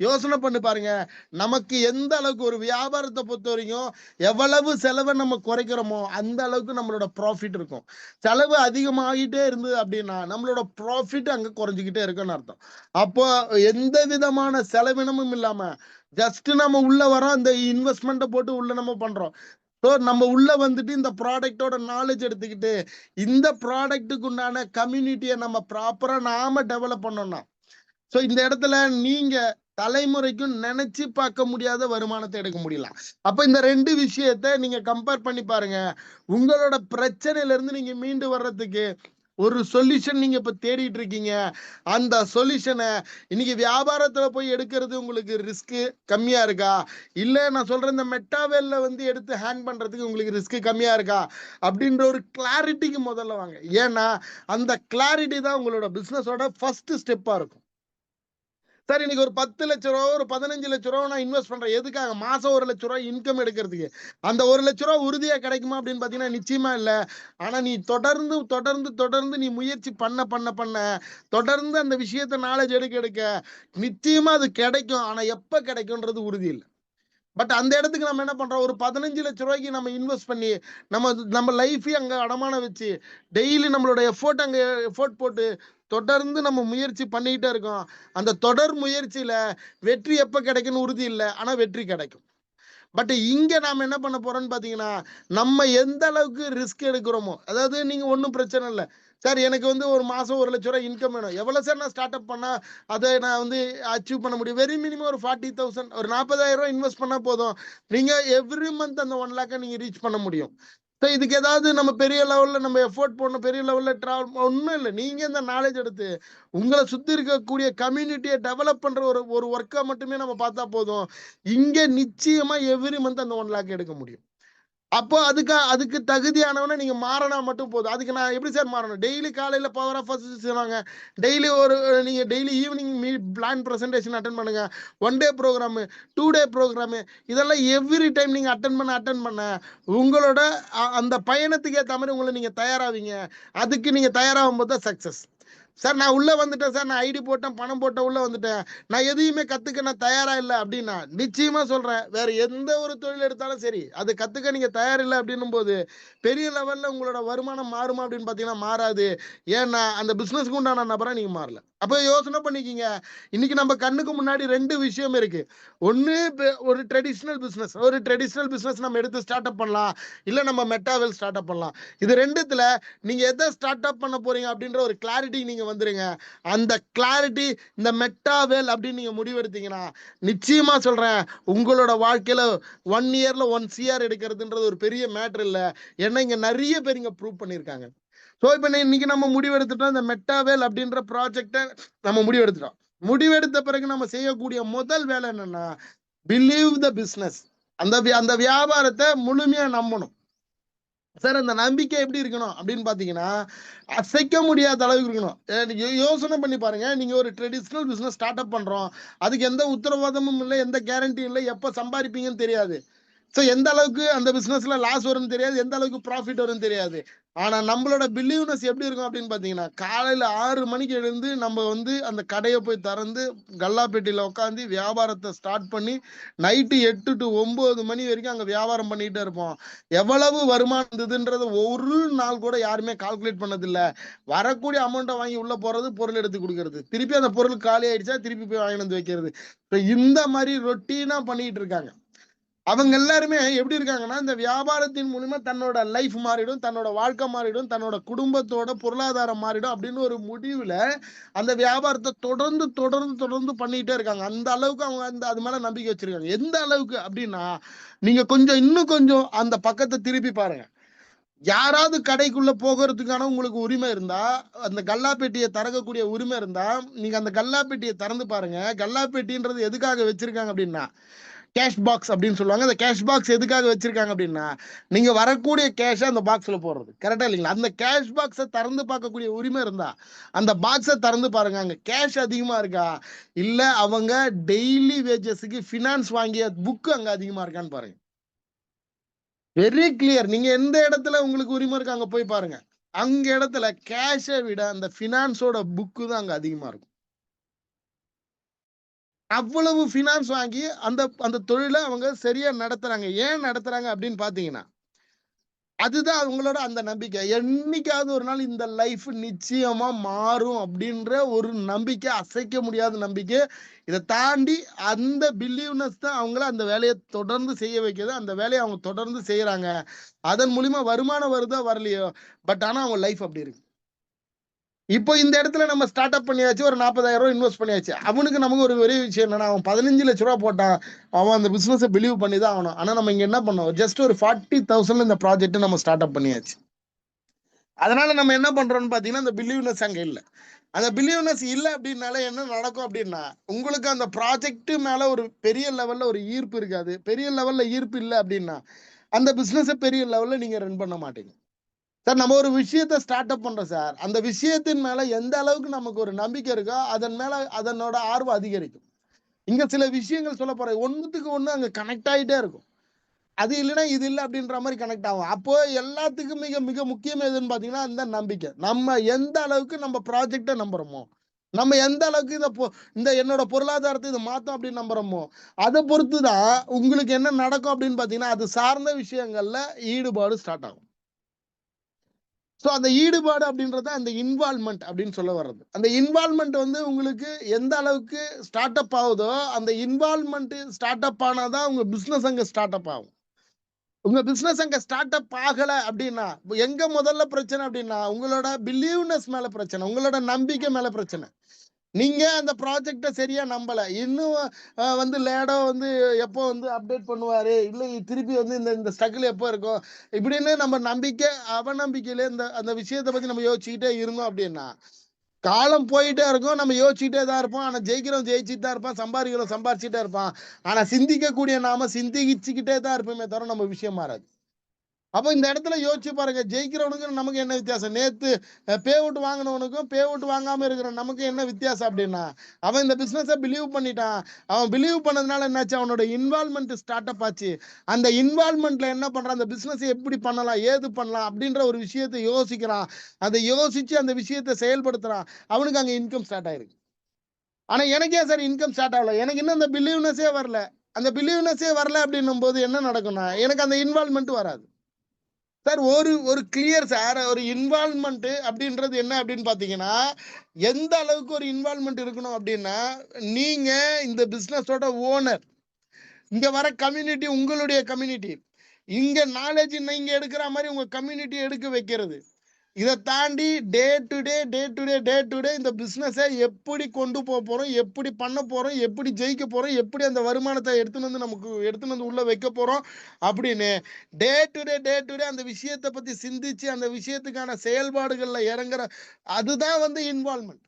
யோசனை பண்ணி பாருங்க, நமக்கு எந்த அளவுக்கு ஒரு வியாபாரத்தை பொறுத்த வரைக்கும் எவ்வளவு செலவை நம்ம குறைக்கிறோமோ அந்த அளவுக்கு நம்மளோட ப்ராஃபிட் இருக்கும். செலவு அதிகமாகிட்டே இருந்தது அப்படின்னா நம்மளோட ப்ராஃபிட் அங்க குறைஞ்சிக்கிட்டே இருக்குன்னு அர்த்தம். அப்போ எந்த விதமான செலவினமும் இல்லாம ஜஸ்ட் நம்ம உள்ள வரோம், இந்த இன்வெஸ்ட்மெண்ட்டை போட்டு உள்ள நம்ம பண்றோம். ஸோ நம்ம உள்ள வந்துட்டு இந்த ப்ராடக்டோட நாலேஜ் எடுத்துக்கிட்டு இந்த ப்ராடக்ட்டுக்கு உண்டான கம்யூனிட்டியை நம்ம ப்ராப்பரா நாம டெவலப் பண்ணோம்னா, சோ இந்த இடத்துல நீங்க தலைமுறைக்கும் நினைச்சு பார்க்க முடியாத வருமானத்தை எடுக்க முடியலாம். அப்ப இந்த ரெண்டு விஷயத்தை நீங்க கம்பேர் பண்ணி பாருங்க. உங்களோட பிரச்சனையில இருந்து நீங்க மீண்டு வர்றதுக்கு ஒரு சொல்யூஷன் நீங்க இப்ப தேடிட்டு இருக்கீங்க. அந்த சொல்யூஷனை இன்னைக்கு வியாபாரத்துல போய் எடுக்கிறது உங்களுக்கு ரிஸ்க் கம்மியா இருக்கா, இல்ல நான் சொல்றேன் இந்த மெட்டாவேல்ல வந்து எடுத்து ஹேண்ட் பண்றதுக்கு உங்களுக்கு ரிஸ்க் கம்மியா இருக்கா அப்படின்ற ஒரு கிளாரிட்டிக்கு முதல்ல வாங்க. ஏன்னா அந்த கிளாரிட்டி தான் உங்களோட பிசினஸோட ஃபர்ஸ்ட் ஸ்டெப்பா இருக்கும். சார் இன்னைக்கு ஒரு 10 லட்ச ரூபா ஒரு 15 லட்ச ரூபா நான் இன்வெஸ்ட் பண்றேன், எதுக்காக? மாசம் 1 லட்ச ரூபாய் இன்கம் எடுக்கிறதுக்கு. அந்த 1 லட்ச ரூபா உறுதியா கிடைக்குமா அப்படின்னு பாத்தீங்கன்னா நிச்சயமா இல்ல. ஆனா நீ தொடர்ந்து தொடர்ந்து தொடர்ந்து நீ முயற்சி பண்ண பண்ண பண்ண தொடர்ந்து அந்த விஷயத்த நாலேஜ் எடுக்க எடுக்க நிச்சயமா அது கிடைக்கும். ஆனா எப்ப கிடைக்கும்ன்றது உறுதி இல்லை. பட் அந்த இடத்துக்கு நம்ம என்ன பண்றோம், ஒரு 15 லட்ச ரூபாய்க்கு நம்ம இன்வெஸ்ட் பண்ணி நம்ம நம்ம லைஃபையும் அங்க அடமானம் வச்சு டெய்லி நம்மளோட எஃபோர்ட் அங்க எஃபோர்ட் போட்டு தொடர்ந்து நம்ம முயற்சி பண்ணிக்கிட்டே இருக்கோம். அந்த தொடர் முயற்சியில வெற்றி எப்ப கிடைக்கும்னு உறுதி இல்லை, ஆனா வெற்றி கிடைக்கும். பட் இங்க நாம என்ன பண்ண போறோம்னு பாத்தீங்கன்னா, நம்ம எந்த அளவுக்கு ரிஸ்க் எடுக்கிறோமோ, அதாவது நீங்க ஒன்றும் பிரச்சனை இல்லை சார், எனக்கு வந்து ஒரு மாசம் 1 லட்ச ரூபாய் இன்கம் வேணும், எவ்வளவு சார் நான் ஸ்டார்ட் அப் பண்ணா அதை நான் வந்து அச்சீவ் பண்ண முடியும்? வெரி மினிமம் ஒரு 40,000 ஒரு 40,000 ரூபாய் இன்வெஸ்ட் பண்ணா போதும், நீங்க எவ்ரி மந்த் அந்த 1 லேக்கை நீங்க ரீச் பண்ண முடியும். ஸோ இதுக்கு ஏதாவது நம்ம பெரிய லெவல்ல நம்ம எஃபோர்ட் போடணும், பெரிய லெவல்ல டிராவல் ஒன்றும் இல்லை. நீங்க இந்த நாலேஜ் எடுத்து உங்களை சுத்தி இருக்கக்கூடிய கம்யூனிட்டியை டெவலப் பண்ற ஒரு ஒரு ஒர்க்கை மட்டுமே நம்ம பார்த்தா போதும். இங்க நிச்சயமா எவ்ரி மந்த் அந்த 1 லேக் எடுக்க முடியும். அப்போ அதுக்கு தகுதியானவனை நீங்க மாறினா மட்டும் போதும். அதுக்கு நான் எப்படி சார் மாறணும்? டெய்லி காலையில பவர் ஆஃப் சொன்னாங்க, டெய்லி ஒரு நீங்க daily evening plan presentation attend பண்ணுங்க, 1 டே ப்ரோக்ராமு, 2 டே ப்ரோக்ராமு, இதெல்லாம் எவ்ரி டைம் நீங்க அட்டன் பண்ண உங்களோட அந்த பயணத்துக்கு ஏற்ற மாதிரி உங்களை நீங்க தயாராவீங்க. அதுக்கு நீங்க தயாராகும் போது தான் சக்சஸ். சார் நான் உள்ள வந்துட்டேன் சார், நான் ஐடி போட்டேன், பணம் போட்டேன், உள்ள வந்துட்டேன், நான் எதையுமே கத்துக்க நான் தயாரா இல்லை அப்படின்னா நிச்சயமா சொல்றேன், வேற எந்த ஒரு தொழில் எடுத்தாலும் சரி அது கத்துக்க நீங்க தயார் இல்லை அப்படின்னும் போது பெரிய லெவல்ல உங்களோட வருமானம் மாறுமா அப்படின்னு பாத்தீங்கன்னா மாறாது. ஏன்னா அந்த பிசினஸ்க்கு உண்டான நபரா நீங்க மாறல. அப்ப யோசனை பண்ணிக்கிங்க, இன்னைக்கு நம்ம கண்ணுக்கு முன்னாடி 2 விஷயம் இருக்கு. ஒண்ணு ஒரு ட்ரெடிஷனல் பிசினஸ் நம்ம எடுத்து ஸ்டார்ட் அப் பண்ணலாம், இல்ல நம்ம மெட்டாவெல் ஸ்டார்ட் அப் பண்ணலாம். இது ரெண்டுத்துல நீங்க எதை ஸ்டார்ட் அப் பண்ண போறீங்க அப்படின்ற ஒரு கிளாரிட்டி நீங்க வந்துருங்க. அந்த கிளாரிட்டி இந்த மெட்டாவேல் அப்படின்னு நீங்க முடிவெடுத்தீங்கன்னா நிச்சயமா சொல்றேன், உங்களோட வாழ்க்கையில 1 இயர்ல 1 CR எடுக்கிறதுன்றது ஒரு பெரிய மேட்டர் இல்ல. ஏன்னா இங்க நிறைய பேர் இங்க ப்ரூவ் பண்ணிருக்காங்க. சோ இப்ப இன்னைக்கு நம்ம முடிவெடுத்துட்டோம், இந்த மெட்டாவேல் அப்படின்ற ப்ராஜெக்ட நம்ம முடிவெடுத்துட்டோம். முடிவெடுத்த பிறகு நம்ம செய்யக்கூடிய முதல் வேலை என்னன்னா, பிலீவ் த பிசினஸ். அந்த வியாபாரத்தை முழுமையா நம்பணும். சார் அந்த நம்பிக்கை எப்படி இருக்கணும் அப்படின்னு பாத்தீங்கன்னா, அசைக்க முடியாத அளவுக்கு இருக்கணும். யோசனை பண்ணி பாருங்க, நீங்க ஒரு ட்ரெடிஷனல் பிசினஸ் ஸ்டார்ட் அப் பண்றோம், அதுக்கு எந்த உத்தரவாதமும் இல்லை, எந்த கேரண்டியும் இல்லை, எப்ப சம்பாதிப்பீங்கன்னு தெரியாது. ஸோ எந்த அளவுக்கு அந்த பிசினஸ்ல லாஸ் வரும்னு தெரியாது, எந்த அளவுக்கு ப்ராஃபிட் வரும்னு தெரியாது. ஆனா நம்மளோட பிலீவ்னஸ் எப்படி இருக்கும் அப்படின்னு பாத்தீங்கன்னா, காலையில 6 மணிக்கு எழுந்து நம்ம வந்து அந்த கடையை போய் திறந்து கல்லாப்பேட்டியில உட்காந்து வியாபாரத்தை ஸ்டார்ட் பண்ணி நைட்டு 8 to 9 மணி வரைக்கும் அங்க வியாபாரம் பண்ணிட்டே இருப்போம். எவ்வளவு வருமானம் இருந்ததுன்றது ஒரு நாள் கூட யாருமே கால்குலேட் பண்ணதில்ல. வரக்கூடிய அமௌண்ட்டை வாங்கி உள்ள போறது, பொருள் எடுத்து கொடுக்கறது, திருப்பி அந்த பொருள் காலி ஆயிடுச்சா திருப்பி போய் வாங்கி வந்து வைக்கிறது. இந்த மாதிரி ரொட்டீனா பண்ணிட்டு இருக்காங்க. அவங்க எல்லாருமே எப்படி இருக்காங்கன்னா, இந்த வியாபாரத்தின் மூலமா தன்னோட லைஃப் மாறிடும், தன்னோட வாழ்க்கை மாறிடும், தன்னோட குடும்பத்தோட பொருளாதாரம் மாறிடும் அப்படின்னு ஒரு முடிவுல அந்த வியாபாரத்தை தொடர்ந்து தொடர்ந்து தொடர்ந்து பண்ணிட்டே இருக்காங்க. அந்த அளவுக்கு அவங்க அது மேல நம்பிக்கை வச்சிருக்காங்க. எந்த அளவுக்கு அப்படின்னா, நீங்க இன்னும் கொஞ்சம் அந்த பக்கத்தை திருப்பி பாருங்க. யாராவது கடைக்குள்ள போகிறதுக்கான உங்களுக்கு உரிமை இருந்தா, அந்த கல்லாப்பெட்டியை திறக்கக்கூடிய உரிமை இருந்தா, நீங்க அந்த கல்லாப்பெட்டியை திறந்து பாருங்க. கல்லாப்பெட்டின்றது எதுக்காக வச்சிருக்காங்க அப்படின்னா, கேஷ் பாக்ஸ் அப்படின்னு சொல்லுவாங்க. அந்த கேஷ் பாக்ஸ் எதுக்காக வச்சிருக்காங்க அப்படின்னா, நீங்க வரக்கூடிய கேஷ அந்த பாக்ஸ்ல போடுறது. கரெக்டா இல்லைங்களா? அந்த கேஷ் பாக்ஸை திறந்து பார்க்கக்கூடிய உரிமை இருந்தா அந்த பாக்ஸை திறந்து பாருங்க, அங்க கேஷ் அதிகமா இருக்கா, இல்ல அவங்க டெய்லி வேஜஸ்க்கு பினான்ஸ் வாங்கிய புக் அங்க அதிகமா இருக்கான்னு பாருங்க. Very clear. நீங்க எந்த இடத்துல உங்களுக்கு உரிமை இருக்கு அங்க போய் பாருங்க. அங்க இடத்துல கேஷை விட அந்த பினான்ஸோட புக்கு தான் அங்க அதிகமா இருக்கும். அவ்வளவு ஃபினான்ஸ் வாங்கி அந்த அந்த தொழிலை அவங்க சரியா நடத்துறாங்க. ஏன் நடத்துறாங்க அப்படின்னு பாத்தீங்கன்னா, அதுதான் அவங்களோட அந்த நம்பிக்கை. என்னைக்காவது ஒரு நாள் இந்த லைஃப் நிச்சயமா மாறும் அப்படின்ற ஒரு நம்பிக்கை, அசைக்க முடியாத நம்பிக்கை. இதை தாண்டி அந்த பிலீவ்னஸ் தான் அவங்கள அந்த வேலையை தொடர்ந்து செய்ய வைக்கிறது. அந்த வேலையை அவங்க தொடர்ந்து செய்யறாங்க. அதன் மூலியமா வருமானம் வருதோ வரலையோ, பட் ஆனா அவங்க லைஃப் அப்படி இருக்கு. இப்போ இந்த இடத்துல நம்ம ஸ்டார்ட் அப் பண்ணியாச்சு, ஒரு 40,000 இன்வெஸ்ட் பண்ணியாச்சு. அவனுக்கு நமக்கு ஒரு பெரிய விஷயம் என்னன்னா, அவன் 15 லட்ச ரூபா போட்டான், அவன் அந்த பிசினஸ் பிலீவ் பண்ணி தான் ஆகணும். ஆனா நம்ம இங்க என்ன பண்ணோம், ஜஸ்ட் ஒரு 40,000 இந்த ப்ராஜெக்ட் நம்ம ஸ்டார்ட் அப் பண்ணியாச்சு. அதனால நம்ம என்ன பண்றோம்னு பாத்தீங்கன்னா, அந்த பிலீவ்னஸ் அங்க இல்ல. அந்த பிலீவ்னஸ் இல்ல அப்படின்னால என்ன நடக்கும் அப்படின்னா, உங்களுக்கு அந்த ப்ராஜெக்ட் மேல ஒரு பெரிய லெவல்ல ஒரு ஈர்ப்பு இருக்காது. பெரிய லெவல்ல ஈர்ப்பு இல்ல அப்படின்னா, அந்த பிசினஸ் பெரிய லெவல்ல நீங்க ரன் பண்ண மாட்டீங்க. சார், நம்ம ஒரு விஷயத்த ஸ்டார்ட் அப் பண்றோம் சார். அந்த விஷயத்தின் மேல எந்த அளவுக்கு நமக்கு ஒரு நம்பிக்கை இருக்கோ, அதன் மேல அதனோட ஆர்வம் அதிகரிக்கும். இங்க சில விஷயங்கள் சொல்ல போறேன். ஒண்ணுத்துக்கு ஒண்ணு அங்க கனெக்ட் ஆயிட்டே இருக்கும். அது இல்லைன்னா இது இல்லை அப்படின்ற மாதிரி கனெக்ட் ஆகும். அப்போ எல்லாத்துக்கும் மிக மிக முக்கியம் எதுன்னு பாத்தீங்கன்னா, அந்த நம்பிக்கை. நம்ம எந்த அளவுக்கு நம்ம ப்ராஜெக்டை நம்புறோமோ, நம்ம எந்த அளவுக்கு இந்த என்னோட பொருளாதாரத்தை இதை மாத்தோம் அப்படின்னு நம்புறோமோ, அதை பொறுத்து தான் உங்களுக்கு என்ன நடக்கும் அப்படின்னு பாத்தீங்கன்னா, அது சார்ந்த விஷயங்கள்ல ஈடுபாடு ஸ்டார்ட் ஆகும். ஸோ அந்த ஈடுபாடு அப்படின்றது அந்த இன்வால்மெண்ட் அப்படின்னு சொல்ல வர்றது. அந்த இன்வால்மெண்ட் வந்து உங்களுக்கு எந்த அளவுக்கு ஸ்டார்ட் அப் ஆகுதோ, அந்த இன்வால்மெண்ட் ஸ்டார்ட் அப் ஆனாதான் உங்க பிசினஸ் அங்க ஸ்டார்ட் அப் ஆகும். உங்க பிசினஸ் அங்க ஸ்டார்ட் அப் ஆகல அப்படின்னா, எங்க முதல்ல பிரச்சனை அப்படின்னா, உங்களோட பிலீவ்னஸ் மேல பிரச்சனை, உங்களோட நம்பிக்கை மேல பிரச்சனை. நீங்க அந்த ப்ராஜெக்ட சரியா நம்பல. இன்னும் வந்து லேடோ வந்து எப்போ வந்து அப்டேட் பண்ணுவாரு, இல்ல திருப்பி வந்து இந்த இந்த ஸ்ட்ரகிள் எப்போ இருக்கும் இப்படின்னு நம்ம நம்பிக்கை அவநம்பிக்கையில இந்த அந்த விஷயத்தை பத்தி நம்ம யோசிச்சுக்கிட்டே இருந்தோம் அப்படின்னா, காலம் போயிட்டே இருக்கும். நம்ம யோசிச்சுட்டே தான் இருப்போம். ஆனா ஜெயிக்கிறோம் ஜெயிச்சுட்டு தான் இருப்பான், சம்பாதிக்கிறோம் சம்பாதிச்சுட்டே இருப்பான். ஆனா சிந்திக்கக்கூடிய நாம சிந்திச்சுக்கிட்டே தான் இருப்போமே தவிர நம்ம விஷயம் மாறாது. அப்போ இந்த இடத்துல யோசிச்சு பாருங்க, ஜெயிக்கிறவனுக்கு நமக்கு என்ன வித்தியாசம்? நேத்து பே அவுட் வாங்கினவனுக்கும் பே அவுட் வாங்காம இருக்கிற நமக்கு என்ன வித்தியாசம் அப்படின்னா, அவன் இந்த பிசினஸை பிலீவ் பண்ணிட்டான். அவன் பிலீவ் பண்ணதுனால என்னாச்சு, அவனோட இன்வால்மெண்ட் ஸ்டார்ட் அப் ஆச்சு. அந்த இன்வால்மெண்ட்ல என்ன பண்றான், அந்த பிசினஸ் எப்படி பண்ணலாம், ஏது பண்ணலாம் அப்படின்ற ஒரு விஷயத்தை யோசிக்கிறான். அதை யோசிச்சு அந்த விஷயத்தை செயல்படுத்துறான். அவனுக்கு அங்க இன்கம் ஸ்டார்ட் ஆயிருக்கு. ஆனா எனக்கு ஏன் சார் இன்கம் ஸ்டார்ட் ஆகல? எனக்கு இன்னும் அந்த பிலீவ்னஸே வரல. அந்த பிலீவ்னஸே வரல அப்படின்னும் போது என்ன நடக்கும்னா, எனக்கு அந்த இன்வால்மெண்ட் வராது. சார், ஒரு ஒரு கிளியர் சார், ஒரு இன்வால்மெண்ட் அப்படின்றது என்ன அப்படின்னு பாத்தீங்கன்னா, எந்த அளவுக்கு ஒரு இன்வால்மெண்ட் இருக்கணும் அப்படின்னா, நீங்க இந்த பிசினஸோட ஓனர், இங்க வர கம்யூனிட்டி உங்களுடைய கம்யூனிட்டி, இங்க நாலேஜ் நீங்க எடுக்கிற மாதிரி உங்க கம்யூனிட்டி எடுக்க வைக்கிறது. இதை தாண்டி டே டு டே இந்த பிசினஸை எப்படி கொண்டு போக போறோம், எப்படி பண்ண போறோம், எப்படி ஜெயிக்க போறோம், எப்படி அந்த வருமானத்தை எடுத்துன்னு வந்து உள்ள வைக்க போறோம் அப்படின்னு டே டு டே அந்த விஷயத்தை பத்தி சிந்திச்சு அந்த விஷயத்துக்கான செயல்பாடுகள்ல இறங்குற, அதுதான் வந்து இன்வால்மெண்ட்.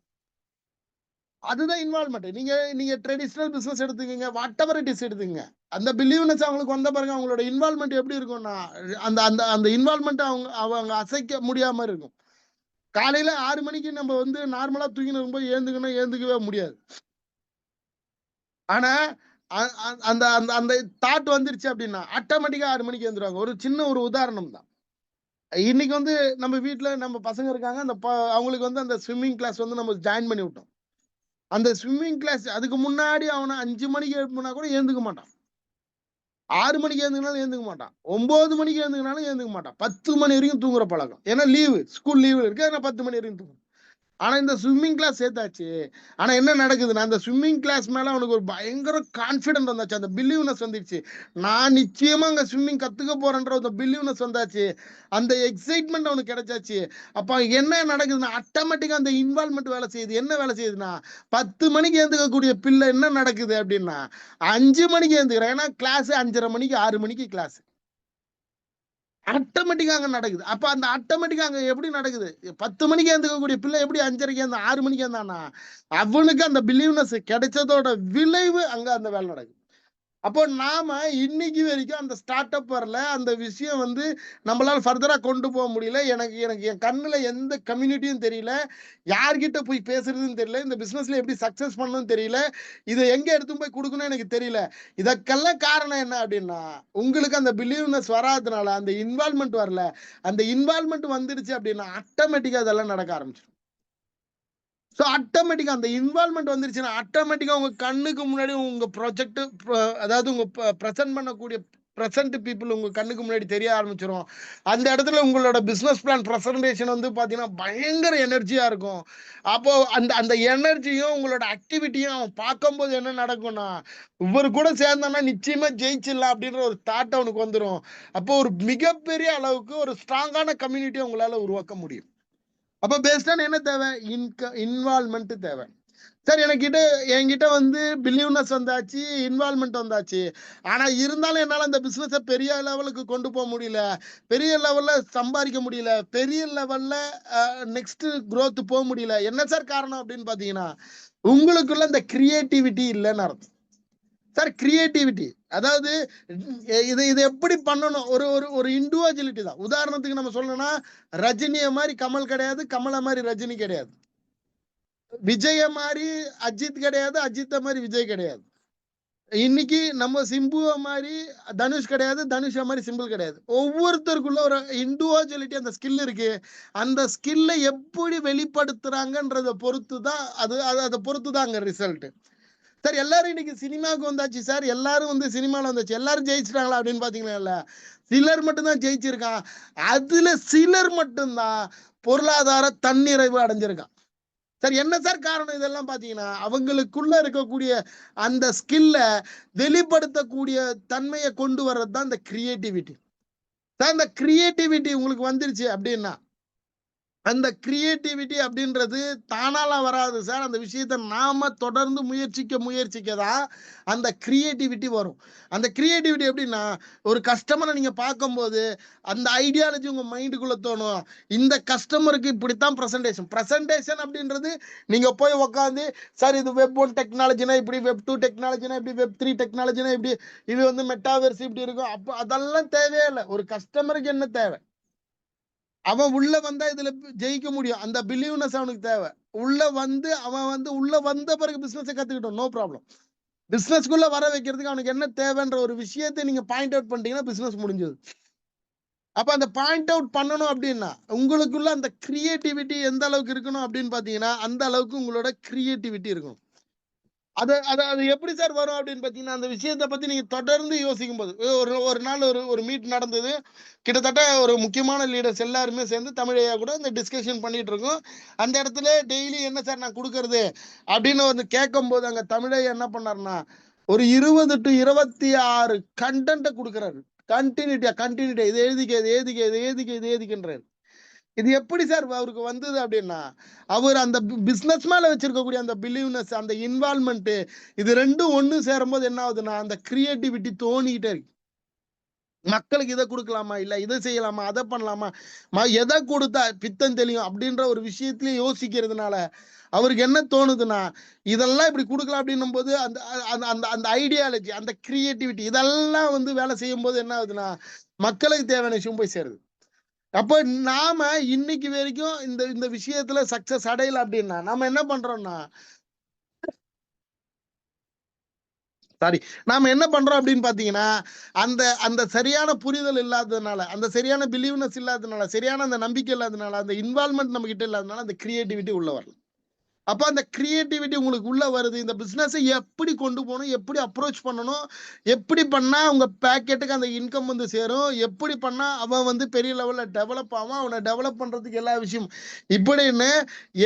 அதுதான் இன்வால்மெண்ட். நீங்க நீங்க ட்ரெடிஷனல் பிசினஸ் எடுத்துக்கங்க, வாட் எவர் இட் இஸ் எடுத்துங்க. அந்த பிலீவ்னஸ் அவங்களுக்கு வந்த பாருங்க, அவங்களோட இன்வால்மெண்ட் எப்படி இருக்கும்னா, அந்த அந்த அந்த இன்வால்மெண்ட் அவங்க அவங்க அசைக்க முடியாம இருக்கும். காலையில 6 மணிக்கு நம்ம வந்து நார்மலா தூங்கின்னு இருக்கும்போது ஏந்துக்கவே முடியாது. ஆனா அந்த அந்த அந்த தாட் வந்துருச்சு அப்படின்னா ஆட்டோமேட்டிக்கா 6 மணிக்கு எழுந்துருவாங்க. ஒரு சின்ன ஒரு உதாரணம் தான். இன்னைக்கு வந்து நம்ம வீட்டுல நம்ம பசங்க இருக்காங்க. அவங்களுக்கு வந்து அந்த ஸ்விம்மிங் கிளாஸ் வந்து நம்ம ஜாயின் பண்ணி விட்டோம். அந்த ஸ்விம்மிங் கிளாஸ் அதுக்கு முன்னாடி அவனை 5 மணிக்கு எழுப்புனா கூட எழுந்துக்க மாட்டான். 6 மணிக்கு எழுந்துக்கினாலும் எழுந்துக்க மாட்டான். 9 மணிக்கு எழுந்துக்கினாலும் எழுந்துக்க மாட்டான். 10 மணி வரைக்கும் தூங்குற பழக்கம். ஏன்னா ஸ்கூல் லீவு இருக்கு. ஏன்னா 10 மணி வரைக்கும் தூங்கும். ஆனா இந்த ஸ்விம்மிங் கிளாஸ் சேர்த்தாச்சு. ஆனா என்ன நடக்குதுன்னா, அந்த ஸ்விம்மிங் கிளாஸ் மேல அவனுக்கு ஒரு பயங்கர கான்பிடன்ட் வந்தாச்சு. அந்த பிலீவ்னஸ் வந்துருச்சு. நான் நிச்சயமா அங்க ஸ்விம்மிங் கத்துக்க போறேன்ற அந்த பிலீவ்னஸ் வந்தாச்சு. அந்த எக்ஸைட்மெண்ட் அவனுக்கு கிடைச்சாச்சு. அப்ப என்ன நடக்குதுன்னா, ஆட்டோமேட்டிக்கா அந்த இன்வால்மெண்ட் வேலை செய்யுது. என்ன வேலை செய்யுதுன்னா, 10 மணிக்கு எழுந்துக்கக்கூடிய பிள்ளை என்ன நடக்குது அப்படின்னா, 5 மணிக்கு எழுந்துக்கிறேன். ஏன்னா கிளாஸ் 5:30 மணிக்கு 6 மணிக்கு கிளாஸ். ஆட்டோமேட்டிக்கா அங்க நடக்குது. அப்ப அந்த ஆட்டோமேட்டிக்கா அங்க எப்படி நடக்குது? 10 மணிக்கு எழுந்துக்கக்கூடிய பிள்ளை எப்படி 5:30க்கு 6 மணிக்கு எழுந்தானா, அவனுக்கு அந்த பிலீவ்னஸ் கிடைச்சதோட விளைவு அங்க அந்த வேலை நடக்குது. அப்போ நாம இன்னைக்கு வரைக்கும் அந்த ஸ்டார்ட் அப் வரல, அந்த விஷயம் வந்து நம்மளால ஃபர்தரா கொண்டு போக முடியல. எனக்கு எனக்கு என் கண்ணுல எந்த கம்யூனிட்டியும் தெரியல. யார்கிட்ட போய் பேசுறதுன்னு தெரியல. இந்த பிசினஸ்ல எப்படி சக்சஸ் பண்ணணும்னு தெரியல. இதை எங்க எடுத்து போய் கொடுக்கணும் எனக்கு தெரியல. இதற்கெல்லாம் காரணம் என்ன அப்படின்னா, உங்களுக்கு அந்த பிலீவ்னஸ் வராதனால அந்த இன்வால்மெண்ட் வரல. அந்த இன்வால்மெண்ட் வந்துருச்சு அப்படின்னா ஆட்டோமேட்டிக்கா அதெல்லாம் நடக்க ஆரம்பிச்சிடும். ஸோ ஆட்டோமேட்டிக்கா அந்த இன்வால்மெண்ட் வந்துருச்சுன்னா ஆட்டோமேட்டிக்கா உங்க கண்ணுக்கு முன்னாடி உங்க ப்ராஜெக்ட், அதாவது உங்க ப்ரெசென்ட் பண்ணக்கூடிய ப்ரெசென்ட் பீப்புள் உங்க கண்ணுக்கு முன்னாடி தெரிய ஆரம்பிச்சிடும். அந்த இடத்துல உங்களோட பிசினஸ் பிளான் ப்ரெசன்டேஷன் வந்து பாத்தீங்கன்னா பயங்கர எனர்ஜியா இருக்கும். அப்போ அந்த அந்த எனர்ஜியும் உங்களோட ஆக்டிவிட்டியும் பார்க்கும்போது என்ன நடக்கும்னா, இவர் கூட சேர்ந்தோம்னா நிச்சயமா ஜெயிச்சிடலாம் அப்படின்ற ஒரு தாட் அவனுக்கு வந்துடும். அப்போ ஒரு மிகப்பெரிய அளவுக்கு ஒரு ஸ்ட்ராங்கான கம்யூனிட்டியை உங்களால உருவாக்க முடியும். அப்ப பேஸ்டான என்ன தேவை? இன்வால்மெண்ட் தேவை. சார் என்கிட்ட வந்து பில்லியனர்ஸ் வந்தாச்சு, இன்வால்மெண்ட் வந்தாச்சு. ஆனா இருந்தாலும் என்னால அந்த பிசினஸ பெரிய லெவலுக்கு கொண்டு போக முடியல. பெரிய லெவல்ல சம்பாதிக்க முடியல. பெரிய லெவல்ல நெக்ஸ்ட் growth போக முடியல. என்ன சார் காரணம் அப்படின்னு பாத்தீங்கன்னா, உங்களுக்குள்ள இந்த கிரியேட்டிவிட்டி இல்லைன்னு அர்த்தம். சார் கிரியேட்டிவிட்டி, அதாவது இது இது எப்படி பண்ணணும், ஒரு ஒரு ஒரு இண்டிவிஜுவலிட்டி தான். உதாரணத்துக்கு நம்ம சொல்லணும்னா, ரஜினிய மாதிரி கமல் கிடையாது, கமலை மாதிரி ரஜினி கிடையாது, விஜய மாதிரி அஜித் கிடையாது, அஜித்த மாதிரி விஜய் கிடையாது. இன்னைக்கு நம்ம சிம்புவ மாதிரி தனுஷ் கிடையாது, தனுஷ மாதிரி சிம்பிள் கிடையாது. ஒவ்வொருத்தருக்குள்ள ஒரு இண்டிவிஜுவலிட்டி, அந்த ஸ்கில் இருக்கு. அந்த ஸ்கில்லை எப்படி வெளிப்படுத்துறாங்கன்றத பொறுத்து தான் அதை பொறுத்து தான் அங்க ரிசல்ட். சார் எல்லாரும் இன்னைக்கு சினிமாவுக்கு வந்தாச்சு சார், எல்லாரும் வந்து சினிமாவில் வந்தாச்சு, எல்லாரும் ஜெயிச்சிட்டாங்களா அப்படின்னு பாத்தீங்களா? சிலர் மட்டும்தான் ஜெயிச்சிருக்கான். அதுல சிலர் மட்டும்தான் பொருளாதார தன்னிறைவு அடைஞ்சிருக்கான். சார் என்ன சார் காரணம்? இதெல்லாம் பாத்தீங்கன்னா அவங்களுக்குள்ள இருக்கக்கூடிய அந்த ஸ்கில்ல வெளிப்படுத்தக்கூடிய தன்மையை கொண்டு வர்றது தான் இந்த கிரியேட்டிவிட்டி. சார் இந்த கிரியேட்டிவிட்டி உங்களுக்கு வந்துருச்சு அப்படின்னா, அந்த கிரியேட்டிவிட்டி அப்படின்றது தானாலாம் வராது சார். அந்த விஷயத்த நாம தொடர்ந்து முயற்சிக்க தான் அந்த கிரியேட்டிவிட்டி வரும். அந்த கிரியேட்டிவிட்டி எப்படின்னா, ஒரு கஸ்டமரை நீங்க பார்க்கும்போது அந்த ஐடியாலஜி உங்க மைண்டுக்குள்ள தோணும். இந்த கஸ்டமருக்கு இப்படித்தான் பிரசன்டேஷன் அப்படின்றது, நீங்க போய் உட்காந்து சார் இது வெப் 1 டெக்னாலஜினா இப்படி, வெப் 2 டெக்னாலஜினா இப்படி, வெப் 3 டெக்னாலஜினா இப்படி, இது வந்து மெட்டாவர்ஸ் இப்படி இருக்கும். அப்போ அதெல்லாம் தேவையே இல்லை. ஒரு கஸ்டமருக்கு என்ன தேவை? அவன் உள்ள வந்தா இதுல ஜெயிக்க முடியும். அந்த பிலீவ்னஸ் அவனுக்கு தேவை. அவன் வந்து உள்ள வந்த பிறகு பிசினஸ் கத்துக்கிட்டோம், நோ ப்ராப்ளம். பிசினஸ்க்குள்ள வர வைக்கிறதுக்கு அவனுக்கு என்ன தேவைன்ற ஒரு விஷயத்தை நீங்க பாயிண்ட் அவுட் பண்ணிட்டீங்கன்னா பிசினஸ் முடிஞ்சது. அப்ப அந்த பாயிண்ட் அவுட் பண்ணணும் அப்படின்னா, உங்களுக்குள்ள அந்த கிரியேட்டிவிட்டி எந்த அளவுக்கு இருக்கணும் அப்படின்னு பாத்தீங்கன்னா, அந்த அளவுக்கு உங்களோட கிரியேட்டிவிட்டி இருக்கணும். அது அது அது எப்படி சார் வரும் அப்படின்னு பாத்தீங்கன்னா, அந்த விஷயத்தை பத்தி நீங்க தொடர்ந்து யோசிக்கும் போது, ஒரு ஒரு நாள் ஒரு மீட் நடந்தது. கிட்டத்தட்ட ஒரு முக்கியமான லீடர்ஸ் எல்லாருமே சேர்ந்து தமிழையா கூட இந்த டிஸ்கஷன் பண்ணிட்டு இருக்கோம். அந்த இடத்துல டெய்லி என்ன சார் நான் கொடுக்கறது அப்படின்னு வந்து கேட்கும் போது, அங்க தமிழையா என்ன பண்ணாருன்னா, ஒரு 20 to 26 கண்டென்ட்டை கொடுக்குறாரு. கண்டினியூட்டியா இது எழுதிக்கின்றாரு. இது எப்படி சார் அவருக்கு வந்தது அப்படின்னா, அவர் அந்த பிசினஸ் மேல வச்சிருக்கக்கூடிய அந்த பிலீவ்னஸ், அந்த இன்வால்மெண்ட், இது ரெண்டும் ஒண்ணு சேரும்போது என்ன ஆகுதுன்னா, அந்த கிரியேட்டிவிட்டி தோணிக்கிட்டே இருக்கு. மக்களுக்கு இதை கொடுக்கலாமா, இல்ல இதை செய்யலாமா, அதை பண்ணலாமா, எதை கொடுத்தா பித்தம் தெளியும் அப்படின்ற ஒரு விஷயத்திலேயே யோசிக்கிறதுனால அவருக்கு என்ன தோணுதுன்னா, இதெல்லாம் இப்படி கொடுக்கலாம் அப்படின்னும் போது அந்த அந்த அந்த ஐடியாலஜி, அந்த கிரியேட்டிவிட்டி இதெல்லாம் வந்து வேலை செய்யும் போது என்ன ஆகுதுன்னா, மக்களுக்கு தேவையான விஷயம் போய் சேருது. அப்ப நாம இன்னைக்கு வரைக்கும் இந்த இந்த விஷயத்துல சக்சஸ் அடையல அப்படின்னா, நாம என்ன பண்றோம்னா, சாரி, நாம என்ன பண்றோம் அப்படின்னு பாத்தீங்கன்னா, அந்த அந்த சரியான புரிதல் இல்லாததுனால, அந்த சரியான பிலீவ்னஸ் இல்லாததுனால, சரியான அந்த நம்பிக்கை இல்லாததுனால, அந்த இன்வால்மெண்ட் நம்ம கிட்ட இல்லாததுனால அந்த கிரியேட்டிவிட்டி உள்ள வரல. அப்ப அந்த கிரியேட்டிவிட்டி உங்களுக்கு உள்ள வருது. இந்த பிசினஸ் எப்படி கொண்டு போகணும், எப்படி அப்ரோச் பண்ணணும், எப்படி பண்ணா உங்க பேக்கெட்டுக்கு அந்த இன்கம் வந்து சேரும், எப்படி பண்ணா அவன் வந்து பெரிய லெவல்ல டெவலப் ஆவான், அவனை டெவலப் பண்றதுக்கு எல்லா விஷயம் இப்படின்னு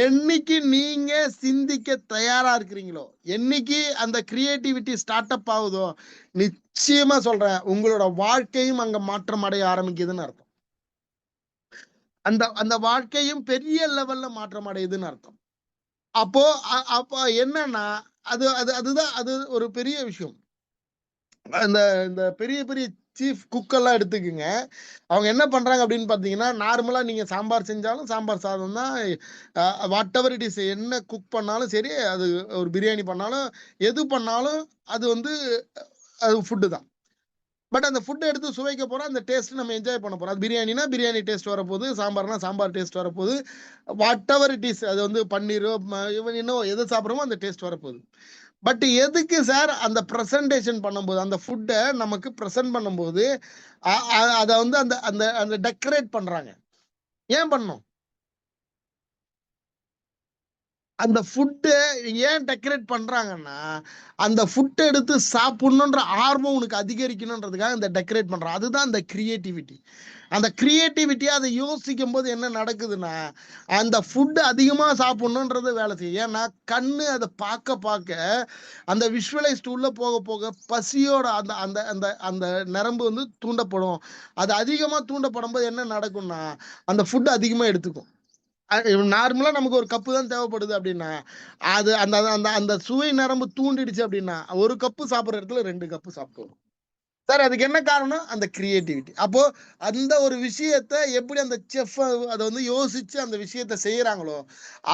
என்னைக்கு நீங்க சிந்திக்க தயாரா இருக்கிறீங்களோ, என்னைக்கு அந்த கிரியேட்டிவிட்டி ஸ்டார்ட் அப் ஆகுதோ, நிச்சயமா சொல்றேன், உங்களோட வாழ்க்கையும் அங்க மாற்றம் அடைய ஆரம்பிக்குதுன்னு அர்த்தம். அந்த அந்த வாழ்க்கையும் பெரிய லெவல்ல மாற்றம் அடையுதுன்னு அர்த்தம். அப்போ அப்போ என்னன்னா, அதுதான் அது ஒரு பெரிய விஷயம். அந்த இந்த பெரிய பெரிய சீஃப் குக் எல்லாம் எடுத்துக்குங்க. அவங்க என்ன பண்றாங்க அப்படின்னு பாத்தீங்கன்னா, நார்மலா நீங்க சாம்பார் செஞ்சாலும் சாம்பார் சாதம் தான். வாட் எவர் இட் இஸ், என்ன குக் பண்ணாலும் சரி, அது ஒரு பிரியாணி பண்ணாலும், எது பண்ணாலும் அது வந்து அது ஃபுட்டு தான். பட் அந்த ஃபுட் எடுத்து சுவைக்க போறோம், அந்த டேஸ்ட் நம்ம என்ஜாய் பண்ண போறோம். அது பிரியாணினா பிரியாணி டேஸ்ட் வரப்போகுது, சாம்பார்னா சாம்பார் டேஸ்ட் வரப்போகுது. வாட் எவர் இட் இஸ், அது வந்து பன்னீரோ இன்னும் எது சாப்பிட்றோமோ அந்த டேஸ்ட் வரப்போகுது. பட் எதுக்கு சார் அந்த ப்ரெசன்டேஷன் பண்ணும்போது, அந்த ஃபுட்டை நமக்கு ப்ரெசென்ட் பண்ணும்போது அதை வந்து அந்த அந்த அந்த டெக்கரேட் பண்றாங்க. ஏன் பண்ணும்? அந்த ஃபுட்டு ஏன் டெக்கரேட் பண்றாங்கன்னா, அந்த ஃபுட் எடுத்து சாப்பிடணுன்ற ஆர்வம் உனக்கு அதிகரிக்கணுன்றதுக்காக இந்த டெக்கரேட் பண்றான். அதுதான் அந்த கிரியேட்டிவிட்டி. அந்த கிரியேட்டிவிட்டியா அதை யோசிக்கும் போது என்ன நடக்குதுன்னா, அந்த ஃபுட் அதிகமா சாப்பிடணுன்றது வேலை செய்யும். ஏன்னா, கண்ணு அதை பார்க்க பார்க்க அந்த விஷுவலைஸ்ட் உள்ள போக போக பசியோட அந்த அந்த அந்த அந்த நரம்பு வந்து தூண்டப்படும். அது அதிகமா தூண்டப்படும்போது என்ன நடக்கும்னா, அந்த ஃபுட் அதிகமா எடுத்துக்கும். நார்மலா நமக்கு ஒரு கப்பு தான் தேவைப்படுது அப்படின்னா, அது அந்த அந்த அந்த சுவை நரம்பு தூண்டிடுச்சு அப்படின்னா, 1 கப்பு சாப்பிடுற இடத்துல 2 கப்பு சாப்பிடுவோம். சார் அதுக்கு என்ன காரணம்? அந்த கிரியேட்டிவிட்டி. அப்போ அந்த ஒரு விஷயத்த எப்படி அந்த செஃப் அத வந்து யோசிச்சு அந்த விஷயத்த செய்றாங்களோ,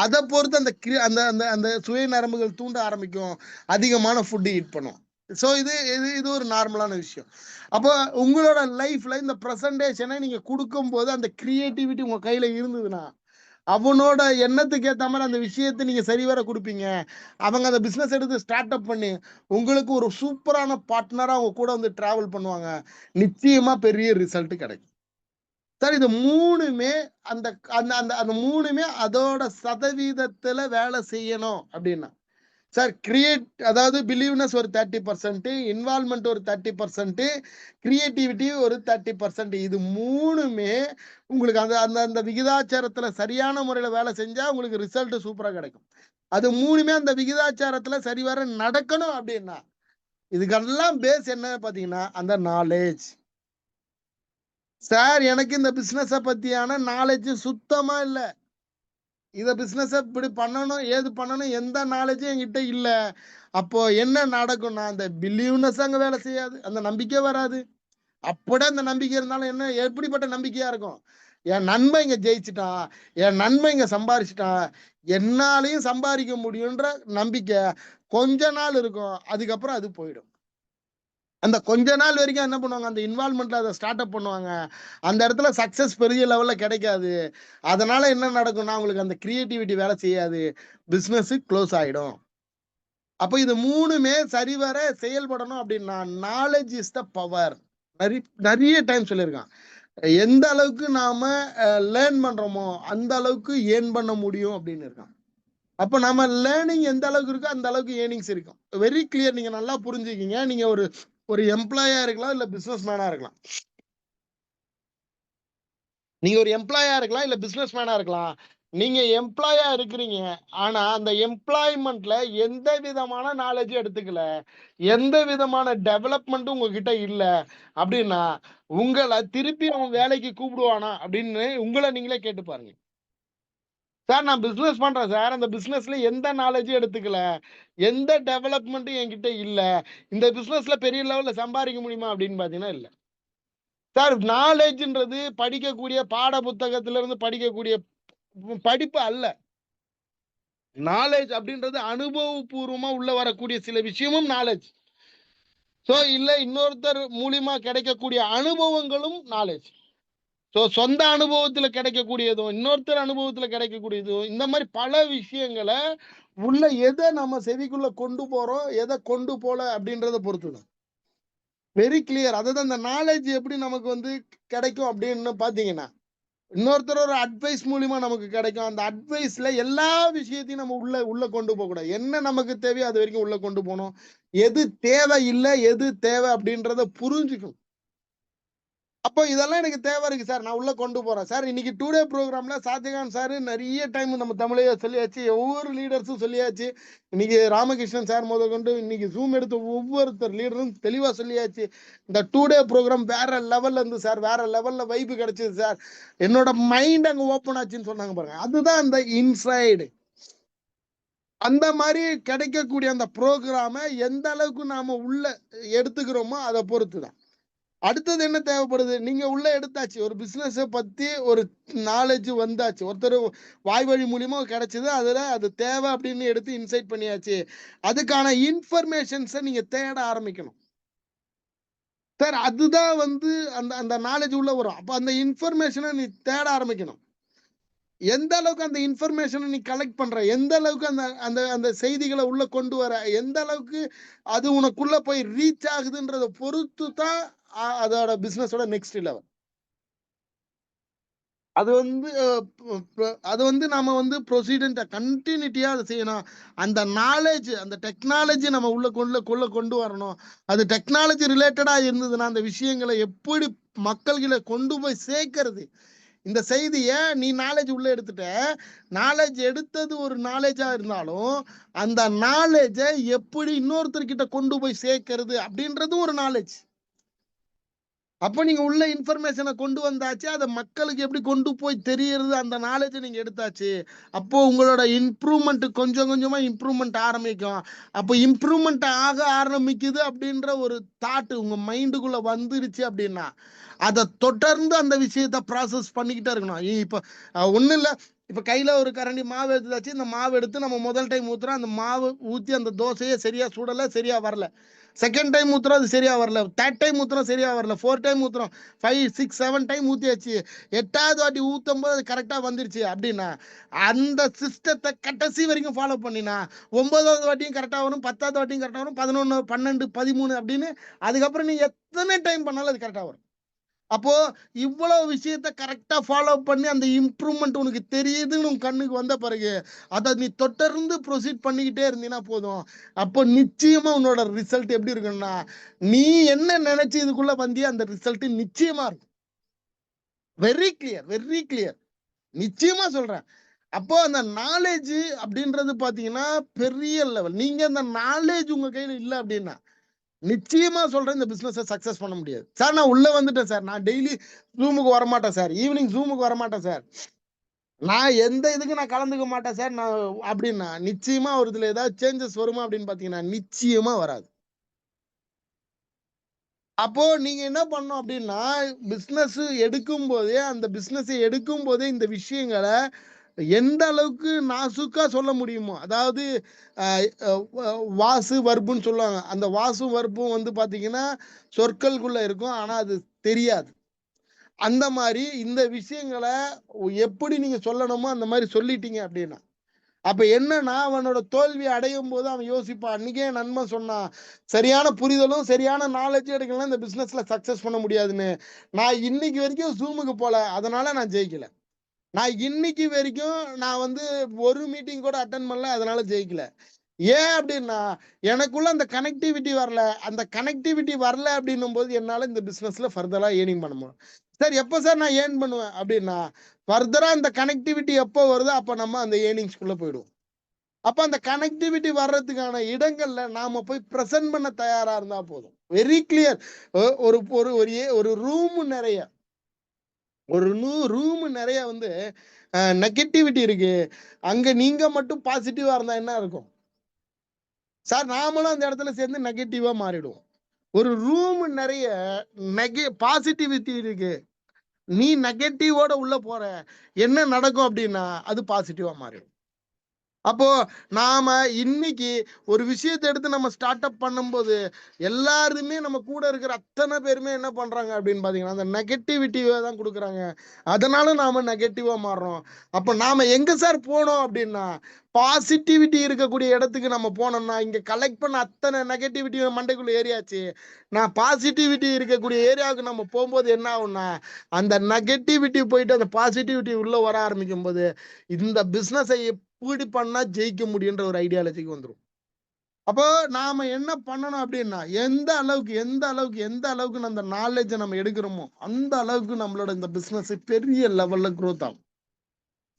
அத பொறுத்து அந்த அந்த அந்த அந்த சுவை நரம்புகள் தூண்ட ஆரம்பிக்கும். அதிகமான ஃபுட் ஈட் பண்ணும். ஸோ இது இது இது ஒரு நார்மலான விஷயம். அப்போ உங்களோட லைஃப்ல இந்த பிரசன்டேஷன நீங்க குடுக்கும்போது அந்த கிரியேட்டிவிட்டி உங்க கையில இருந்ததுன்னா, அவனோட எண்ணத்துக்கு ஏத்த மாரி அந்த விஷயத்த நீங்க சரிவர குடுப்பீங்க. அவங்க அந்த பிசினஸ் எடுத்து ஸ்டார்ட் அப் பண்ணி, உங்களுக்கு ஒரு சூப்பரான பார்ட்னரா உங்க கூட வந்து டிராவல் பண்ணுவாங்க. நிச்சயமா பெரிய ரிசல்ட் கிடைக்கும். சார் இது 3மே அந்த அந்த அந்த அந்த 3மே அதோட சதவீதத்துல வேலை செய்யணும் அப்டின்னா. சார் அதாவது பிலீவ்னஸ் ஒரு 30%, இன்வால்வ்மென்ட் ஒரு 30%, கிரியேட்டிவிட்டி ஒரு 30%. இது 3மே உங்களுக்கு அந்த அந்த அந்த விகிதாச்சாரத்துல சரியான முறையில வேலை செஞ்சா உங்களுக்கு ரிசல்ட் சூப்பரா கிடைக்கும். அது 3மே அந்த விகிதாச்சாரத்துல சரிவர நடக்கணும் அப்டின்னா, இதுக்கெல்லாம் பேஸ் என்ன பார்த்தீங்கன்னா, அந்த நாலேட்ஜ். சார் எனக்கு இந்த பிசினஸ பத்தியான நாலேட்ஜ் சுத்தமா இல்ல. இத பிசினஸ இப்படி பண்ணணும், ஏது பண்ணணும் எந்த நாலேட்ஜும் என்கிட்ட இல்ல. அப்போ என்ன நடக்கும்னா, அந்த பிலீவ்னஸ் அங்க வேலை செய்யாது. அந்த நம்பிக்கை வராது. அப்படியே அந்த நம்பிக்கை இருந்தாலும் என்ன எப்படிப்பட்ட நம்பிக்கையா இருக்கும்? என் நண்பன் இங்க ஜெயிச்சுட்டான். என் நண்பன் இங்க சம்பாரிச்சுட்டான். என்னாலயும் சம்பாரிக்க முடியுன்ற நம்பிக்கை கொஞ்ச நாள் இருக்கும். அதுக்கப்புறம் அது போயிடும். அந்த கொஞ்ச நாள் வரைக்கும் என்ன பண்ணுவாங்க, அந்த இன்வால்வ்மென்ட்ல அத ஸ்டார்ட் அப் பண்ணுவாங்க. அந்த இடத்துல சக்சஸ் பெரிய லெவல்ல கிடைக்காது. அதனால என்ன நடக்கும்னா, உங்களுக்கு அந்த கிரியேட்டிவிட்டி வேலை செய்யாது. பிசினஸ் குளோஸ் ஆயிடும். அப்ப இது 3மே சரிவர செயல்படணும் அப்படின்னா, நாலேட்ஜ் இஸ் த பவர். நெறைய டைம் சொல்லியிருக்கான். எந்த அளவுக்கு நாம லேர்ன் பண்றோமோ, அந்த அளவுக்கு ஏர்ன் பண்ண முடியும் அப்படின்னு இருக்கான். அப்ப நம்ம லேர்னிங் எந்த அளவுக்கு இருக்கோ, அந்த அளவுக்கு ஏர்னிங்ஸ் இருக்கும். Very clear. நீங்க நல்லா புரிஞ்சுக்கங்க. நீங்க ஒரு ஒரு எம்ப்ளாயியா இருக்கலாம், இல்ல பிசினஸ் மேனா இருக்கலாம். நீங்க ஒரு எம்ப்ளாயியா இருக்கலாம், இல்ல பிசினஸ் மேனா இருக்கலாம். நீங்க எம்ப்ளாயியா இருக்கிறீங்க. ஆனா, அந்த எம்ப்ளாய்மென்ட்ல எந்த விதமான நாலேட்ஜும் எடுத்துக்கல. எந்த விதமான டெவலப்மென்ட்டும் உங்ககிட்ட இல்ல. அப்படின்னா, உங்கள திருப்பி அவன் வேலைக்கு கூப்பிடுவானா? அப்படின்னு உங்கள நீங்களே கேட்டு பாருங்க. சார் நான் பிசினஸ் பண்றேன் சார். அந்த பிசினஸ்ல எந்த நாலேட்ஜும் எடுத்துக்கல. எந்த டெவலப்மென்ட்டும் என்கிட்ட இல்ல. இந்த பிசினஸ்ல பெரிய லெவல்ல சம்பாரிக்க முடியுமா? அப்படின்னு பார்த்தீங்கன்னா, இல்ல. சார் நாலேட்ஜ்ன்றது படிக்கக்கூடிய பாட புத்தகத்துல இருந்து படிக்கக்கூடிய படிப்பு அல்ல. நாலேட்ஜ் அப்படின்றது அனுபவபூர்வமா உள்ள வரக்கூடிய சில விஷயமும் நாலேட்ஜ். சோ இல்ல இன்னொருத்தர் மூலியமா கிடைக்கக்கூடிய அனுபவங்களும் நாலேட்ஜ். சோ சொந்த அனுபவத்துல கிடைக்கக்கூடியதும், இன்னொருத்தர் அனுபவத்துல கிடைக்கக்கூடியதும், இந்த மாரி பல விஷயங்கள உள்ள எத நம்ம செவிக்குள்ள கொண்டு போறோம், எத கொண்டு போல அப்படின்றத பொறுத்துதான். Very clear. அதாவது அந்த நாலேட்ஜ் எப்படி நமக்கு வந்து கிடைக்கும் அப்படின்னு பார்த்தீங்கன்னா, இன்னொருத்தரோட அட்வைஸ் மூலியமா நமக்கு கிடைக்கும். அந்த அட்வைஸ்ல எல்லா விஷயத்தையும் நம்ம உள்ள உள்ள கொண்டு போகக்கூடாது. என்ன நமக்கு தேவையோ அது வரைக்கும் உள்ள கொண்டு போணும். எது தேவை இல்ல, எது தேவை அப்படின்றத புரிஞ்சுக்கணும். அப்போ இதெல்லாம் எனக்கு தேவை இருக்கு சார். நான் உள்ள கொண்டு போறேன். சார் இன்னைக்கு டூ டே புரோகிராம்ல ஷாஜகான் சார் நெறைய டைம் நம்ம தமிழையே சொல்லியாச்சு. ஒவ்வொரு லீடர்ஸும் சொல்லியாச்சு. இன்னைக்கு ராமகிருஷ்ணன் சார் முதற்கொண்டு இன்னைக்கு ஜூம் எடுத்த ஒவ்வொருத்தர் லீடரும் தெளிவா சொல்லியாச்சு. இந்த டூ டே புரோகிராம் வேற லெவல்ல இருந்து சார். வேற லெவல்ல வைப் கிடைச்சது சார். என்னோட மைண்ட் அங்க ஓப்பன் ஆச்சுன்னு சொன்னாங்க பாருங்க. அதுதான் அந்த இன்சைடு. அந்த மாரி கிடைக்கக்கூடிய அந்த புரோகிராம எந்த அளவுக்கு நாம உள்ள எடுத்துக்கிறோமோ அத பொறுத்து தான். அடுத்தது என்ன தேவைப்படுது? நீங்க உள்ள எடுத்தாச்சு. ஒரு பிசினஸ பத்தி ஒரு நாலேட்ஜ் வந்தாச்சு. ஒருத்தர் வாய்வழி மூலியமா கிடைச்சது. அதுல அது தேவை அப்படின்னு எடுத்து இன்சைட் பண்ணியாச்சு. அதுக்கான இன்ஃபர்மேஷன்ஸ நீங்க தேட ஆரம்பிக்கணும். சார் அதுதான் வந்து அந்த அந்த நாலேட்ஜ் உள்ள வரும். அப்ப அந்த இன்ஃபர்மேஷன நீ தேட ஆரம்பிக்கணும். எந்த அளவுக்கு அந்த இன்ஃபர்மேஷன நீ கலெக்ட் பண்ற? எந்த அளவுக்கு அந்த அந்த அந்த செய்திகள உள்ள கொண்டு வர? எந்த அளவுக்கு அது உனக்குள்ள போய் ரீச் ஆகுதுன்றத பொறுத்து தான் அதோட பிசினஸோட நெக்ஸ்ட் லெவல். அது வந்து அது வந்து நாம வந்து ப்ரொசீடண்டா கண்டினியூட்டியா அதை செய்யணும். அந்த நாலேஜ், அந்த டெக்னாலஜி நம்ம கொண்டு வரணும். அது டெக்னாலஜி ரிலேட்டடா இருந்ததுன்னா அந்த விஷயங்களை எப்படி மக்கள்கிட்ட கொண்டு போய் சேர்க்கறது. இந்த செய்திய நீ நாலேஜ் உள்ள எடுத்துட்ட, நாலேஜ் எடுத்தது ஒரு நாலேஜா இருந்தாலும் அந்த நாலேஜை எப்படி இன்னொருத்தர்கிட்ட கொண்டு போய் சேர்க்கறது அப்படின்றது ஒரு நாலேஜ். அப்ப நீங்க உள்ள இன்ஃபர்மேஷனை கொண்டு வந்தாச்சு, அதை மக்களுக்கு எப்படி கொண்டு போய் தெரியறது, அந்த நாலேஜ் நீங்க எடுத்தாச்சு. அப்போ உங்களோட இம்ப்ரூவ்மெண்ட் கொஞ்சம் கொஞ்சமா இம்ப்ரூவ்மெண்ட் ஆரம்பிக்கும். அப்போ இம்ப்ரூவ்மெண்ட் ஆக ஆரம்பிக்குது அப்படின்ற ஒரு தாட் உங்க மைண்டுக்குள்ள வந்துருச்சு அப்படின்னா அதை தொடர்ந்து அந்த விஷயத்த ப்ராசஸ் பண்ணிக்கிட்டே இருக்கணும். இப்ப ஒண்ணும் இல்ல, இப்ப கையில ஒரு கரண்டி மாவு எடுத்தாச்சு, இந்த மாவு எடுத்து நம்ம முதல் டைம் ஊத்துறோம், அந்த மாவு ஊத்தி அந்த தோசையே சரியா சுடல, சரியா வரல. செகண்ட் டைம் ஊத்துறோம், அது சரியா வரல. தேர்ட் டைம் ஊத்துறோம், சரியா வரல. 4 டைம் ஊத்துறோம், 5 6 7 டைம் ஊத்தியாச்சு. 8வது வாட்டி ஊத்தும் போது அது கரெக்டா வந்துருச்சு அப்படின்னா அந்த சிஸ்டத்தை கடைசி வரைக்கும் ஃபாலோ பண்ணினா 9வது வாட்டியும் கரெக்டா வரும், 10வது வாட்டியும் கரெக்டா வரும், 11 12 13 அப்படின்னு அதுக்கப்புறம் நீ எத்தனை டைம் பண்ணாலும் அது கரெக்டா வரும். அப்போ இவ்வளவு விஷயத்த கரெக்டா ஃபாலோ பண்ணி அந்த இம்ப்ரூவ்மெண்ட் உனக்கு தெரியுதுன்னு உன் கண்ணுக்கு வந்த பிறகு அதை நீ தொடர்ந்து ப்ரொசீட் பண்ணிக்கிட்டே இருந்தீங்கன்னா போதும். அப்போ நிச்சயமா உன்னோட ரிசல்ட் எப்படி இருக்குன்னா, நீ என்ன நினைச்சு இதுக்குள்ள வந்தியா அந்த ரிசல்ட் நிச்சயமா இருக்கும். வெரி கிளியர், வெரி கிளியர், நிச்சயமா சொல்றேன். அப்போ அந்த நாலேஜ் அப்படின்றது பாத்தீங்கன்னா பெரிய லெவல். நீங்க அந்த நாலேஜ் உங்க கையில இல்ல அப்படின்னா நிச்சயமா சொல்றேன், இந்த பிசினஸ் சக்சஸ் பண்ண முடியாது. சார் நான் உள்ள வந்துட்டேன் சார், நான் டெய்லி ஜூமுக்கு வரமாட்டேன் சார், ஈவினிங் ஜூமுக்கு வரமாட்டேன் சார், நான் எந்த இதுக்கு நான் கலந்துக்க மாட்டேன் சார் நான் அப்படின்னா நிச்சயமா ஒரு இதுல ஏதாவது சேஞ்சஸ் வருமா அப்படின்னு பாத்தீங்கன்னா நிச்சயமா வராது. அப்போ நீங்க என்ன பண்ணணும் அப்படின்னா, பிசினஸ் எடுக்கும் போதே அந்த பிசினஸ் எடுக்கும் போதே இந்த விஷயங்களை எந்த அளவுக்கு நாசுக்கா சொல்ல முடியுமோ, அதாவது வாசு வர்புன்னு சொல்லுவாங்க, அந்த வாசும் வர்பும் வந்து பாத்தீங்கன்னா சொற்களுக்குள்ள இருக்கும், ஆனா அது தெரியாது. அந்த மாதிரி இந்த விஷயங்களை எப்படி நீங்க சொல்லணுமோ அந்த மாதிரி சொல்லிட்டீங்க அப்படின்னா அப்ப என்னன்னா அவனோட தோல்வி அடையும் போது அவன் யோசிப்பான், அன்னைக்கே நண்பன் சொன்னான் சரியான புரிதலும் சரியான நாலேஜும் எடுக்கலாம் இந்த பிசினஸ்ல சக்சஸ் பண்ண முடியாதுன்னு. நான் இன்னைக்கு வரைக்கும் ஜூமுக்கு போல, அதனால நான் ஜெயிக்கல. நான் இன்னைக்கு வரைக்கும் நான் வந்து ஒரு மீட்டிங் கூட அட்டன் பண்ணல, அதனால ஜெயிக்கல. ஏன் அப்படின்னா எனக்குள்ள அந்த கனெக்டிவிட்டி வரல. அந்த கனெக்டிவிட்டி வரல அப்படின்னும் போது என்னால இந்த பிசினஸ்ல ஃபர்தரா ஏர்னிங் பண்ண முடியும். சார் எப்ப சார் நான் ஏர்ன் பண்ணுவேன் அப்படின்னா, ஃபர்தரா அந்த கனெக்டிவிட்டி எப்போ வருதோ அப்ப நம்ம அந்த ஏர்னிங்ஸ்குள்ள போயிடுவோம். அப்ப அந்த கனெக்டிவிட்டி வர்றதுக்கான இடங்கள்ல நாம போய் பிரசன்ட் பண்ண தயாரா இருந்தா போதும். Very clear. ஒரு ஒரு ஒரு ரூம் நிறைய ஒரு ரூம் நிறைய வந்து நெகட்டிவிட்டி இருக்கு, அங்க நீங்க மட்டும் பாசிட்டிவா இருந்தா என்ன இருக்கும் சார்? நாமளும் அந்த இடத்துல சேர்ந்து நெகட்டிவா மாறிடுவோம். ஒரு ரூம் நிறைய பாசிட்டிவிட்டி இருக்கு, நீ நெகட்டிவோட உள்ள போற, என்ன நடக்கும் அப்படின்னா அது பாசிட்டிவா மாறிடும். அப்போ நாம இன்னைக்கு ஒரு விஷயத்தை எடுத்து நம்ம ஸ்டார்ட் அப் பண்ணும்போது எல்லாருமே நம்ம கூட இருக்கிற அத்தனை பேருமே என்ன பண்றாங்க அப்படின்னு பாத்தீங்கன்னா அந்த நெகட்டிவிட்டியை தான் கொடுக்குறாங்க. அதனால நாம நெகட்டிவா மாறுறோம். அப்ப நாம எங்க சார் போனோம் அப்படின்னா பாசிட்டிவிட்டி இருக்கக்கூடிய இடத்துக்கு நம்ம போனோம்னா இங்க கலெக்ட் பண்ண அத்தனை நெகட்டிவிட்டி மண்டைக்குள்ள ஏரியாச்சு. நான் பாசிட்டிவிட்டி இருக்கக்கூடிய ஏரியாவுக்கு நம்ம போகும்போது என்ன ஆகும்னா அந்த நெகட்டிவிட்டி போயிட்டு அந்த பாசிட்டிவிட்டி உள்ள வர ஆரம்பிக்கும் போது இந்த பிசினஸை எப்படி பண்ணா ஜெயிக்க முடியுன்ற ஒரு ஐடியாலஜிக்கு வந்துடும். அப்போ நாம என்ன பண்ணணும் அப்படின்னா எந்த அளவுக்கு அந்த நாலேஜை நம்ம எடுக்கிறோமோ அந்த அளவுக்கு நம்மளோட இந்த பிசினஸ் பெரிய லெவல்ல growth ஆகும்.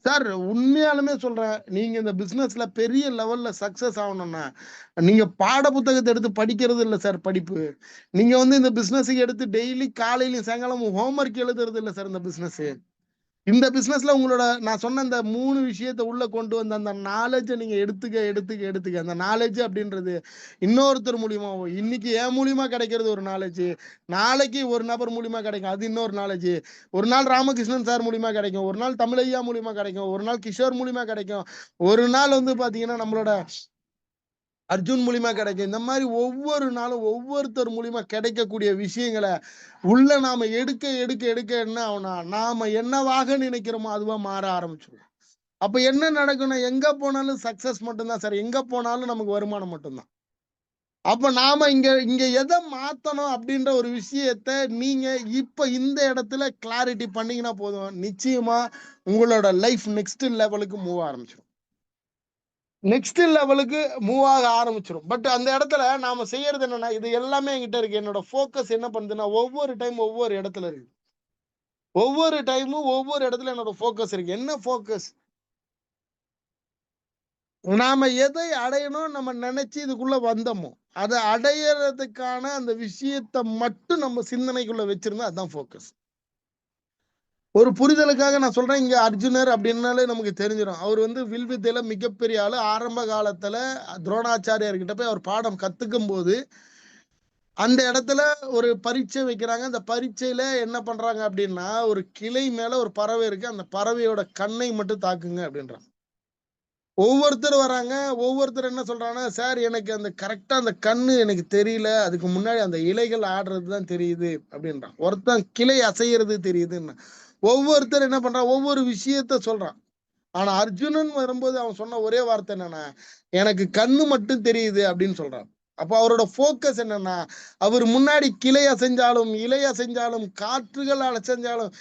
சார் உண்மையாலுமே சொல்றேன், நீங்க இந்த பிசினஸ்ல பெரிய லெவல்ல சக்சஸ் ஆகணும்னா நீங்க பாட புத்தகத்தை எடுத்து படிக்கிறது இல்லை சார் படிப்பு. நீங்க வந்து இந்த பிசினஸுக்கு எடுத்து டெய்லி காலையிலும் சாயங்காலமும் ஹோம்ஒர்க் எழுதுறது இல்லை சார். இந்த பிசினஸ்ல உங்களோட நான் சொன்ன இந்த 3 விஷயத்தை உள்ள கொண்டு வந்த அந்த நாலேஜை நீங்க எடுத்துக்க அந்த நாலேஜ் அப்படின்றது இன்னொருத்தர் மூலியமாவோ, இன்னைக்கு என் மூலியமா கிடைக்கிறது ஒரு நாலேஜ், நாளைக்கு ஒரு நபர் மூலியமா கிடைக்கும் அது இன்னொரு நாலேஜ், ஒரு நாள் ராமகிருஷ்ணன் சார் மூலியமா கிடைக்கும், ஒரு நாள் தமிழையா மூலியமா கிடைக்கும், ஒரு நாள் கிஷோர் மூலியமா கிடைக்கும், ஒரு நாள் வந்து பாத்தீங்கன்னா நம்மளோட அர்ஜுன் மூலியமா கிடைக்கும். இந்த மாதிரி ஒவ்வொரு நாளும் ஒவ்வொருத்தர் மூலியமா கிடைக்கக்கூடிய விஷயங்களை உள்ள நாம எடுக்க என்ன ஆகும்னா நாம என்னவாக நினைக்கிறோமோ அதுவா மாற ஆரம்பிச்சிடும். அப்ப என்ன நடக்கும்னா எங்க போனாலும் சக்சஸ் மட்டும்தான் சார், எங்க போனாலும் நமக்கு வருமானம் மட்டும்தான். அப்ப நாம இங்க இங்க எதை மாத்தணும் அப்படின்ற ஒரு விஷயத்த நீங்க இப்ப இந்த இடத்துல கிளாரிட்டி பண்ணீங்கன்னா போதும், நிச்சயமா உங்களோட லைஃப் நெக்ஸ்ட் லெவலுக்கு மூவ் ஆரம்பிச்சிடும். நெக்ஸ்ட் லெவலுக்கு மூவ் ஆக ஆரம்பிச்சிடும். பட் அந்த இடத்துல நாம செய்யறது என்னன்னா, இது எல்லாமே என்கிட்ட இருக்கு. என்னோட ஃபோக்கஸ் என்ன பண்ணுதுன்னா, ஒவ்வொரு டைம் ஒவ்வொரு இடத்துல இருக்கு. ஒவ்வொரு டைமும் ஒவ்வொரு இடத்துல என்னோட ஃபோக்கஸ் இருக்கு. என்ன ஃபோக்கஸ்? நாம எதை அடையணும் நம்ம நினைச்சு இதுக்குள்ள வந்தோமோ அதை அடையறதுக்கான அந்த விஷயத்தை மட்டும் நம்ம சிந்தனைக்குள்ள வச்சிருந்தா அதான் ஃபோக்கஸ். ஒரு புரிதலுக்காக நான் சொல்றேன், இங்க அர்ஜுனர் அப்படின்னாலே நமக்கு தெரிஞ்சிடும். அவர் வந்து வில்வித்தையில மிகப்பெரிய ஆளு. ஆரம்ப காலத்துல துரோணாச்சாரியார் கிட்ட போய் அவர் பாடம் கத்துக்கும் போது அந்த இடத்துல ஒரு பரீட்சை வைக்கிறாங்க. அந்த பரீட்சையில என்ன பண்றாங்க அப்படின்னா, ஒரு கிளை மேல ஒரு பறவை இருக்கு, அந்த பறவையோட கண்ணை மட்டும் தாக்குங்க அப்படின்றாங்க. ஒவ்வொருத்தர் வராங்க. ஒவ்வொருத்தர் என்ன சொல்றாங்கன்னா, சார் எனக்கு அந்த கரெக்டா அந்த கண்ணு எனக்கு தெரியல, அதுக்கு முன்னாடி அந்த இலைகள் ஆடுறது தான் தெரியுது அப்படின்றான். ஒருத்தன் கிளை அசைகிறது தெரியுதுன்னு. ஒவ்வொருத்தர் என்ன பண்றான், ஒவ்வொரு விஷயத்த சொல்றான். ஆனா அர்ஜுனன் வரும்போது அவன் சொன்ன ஒரே வார்த்தை என்னன்னா, எனக்கு கண்ணு மட்டும் தெரியுது அப்படின்னு சொல்றான். அப்ப அவரோட போக்கஸ் என்னன்னா, அவர் முன்னாடி கிளை அசைஞ்சாலும் இலை அசைஞ்சாலும் காற்றுகள் அசைஞ்சாலும்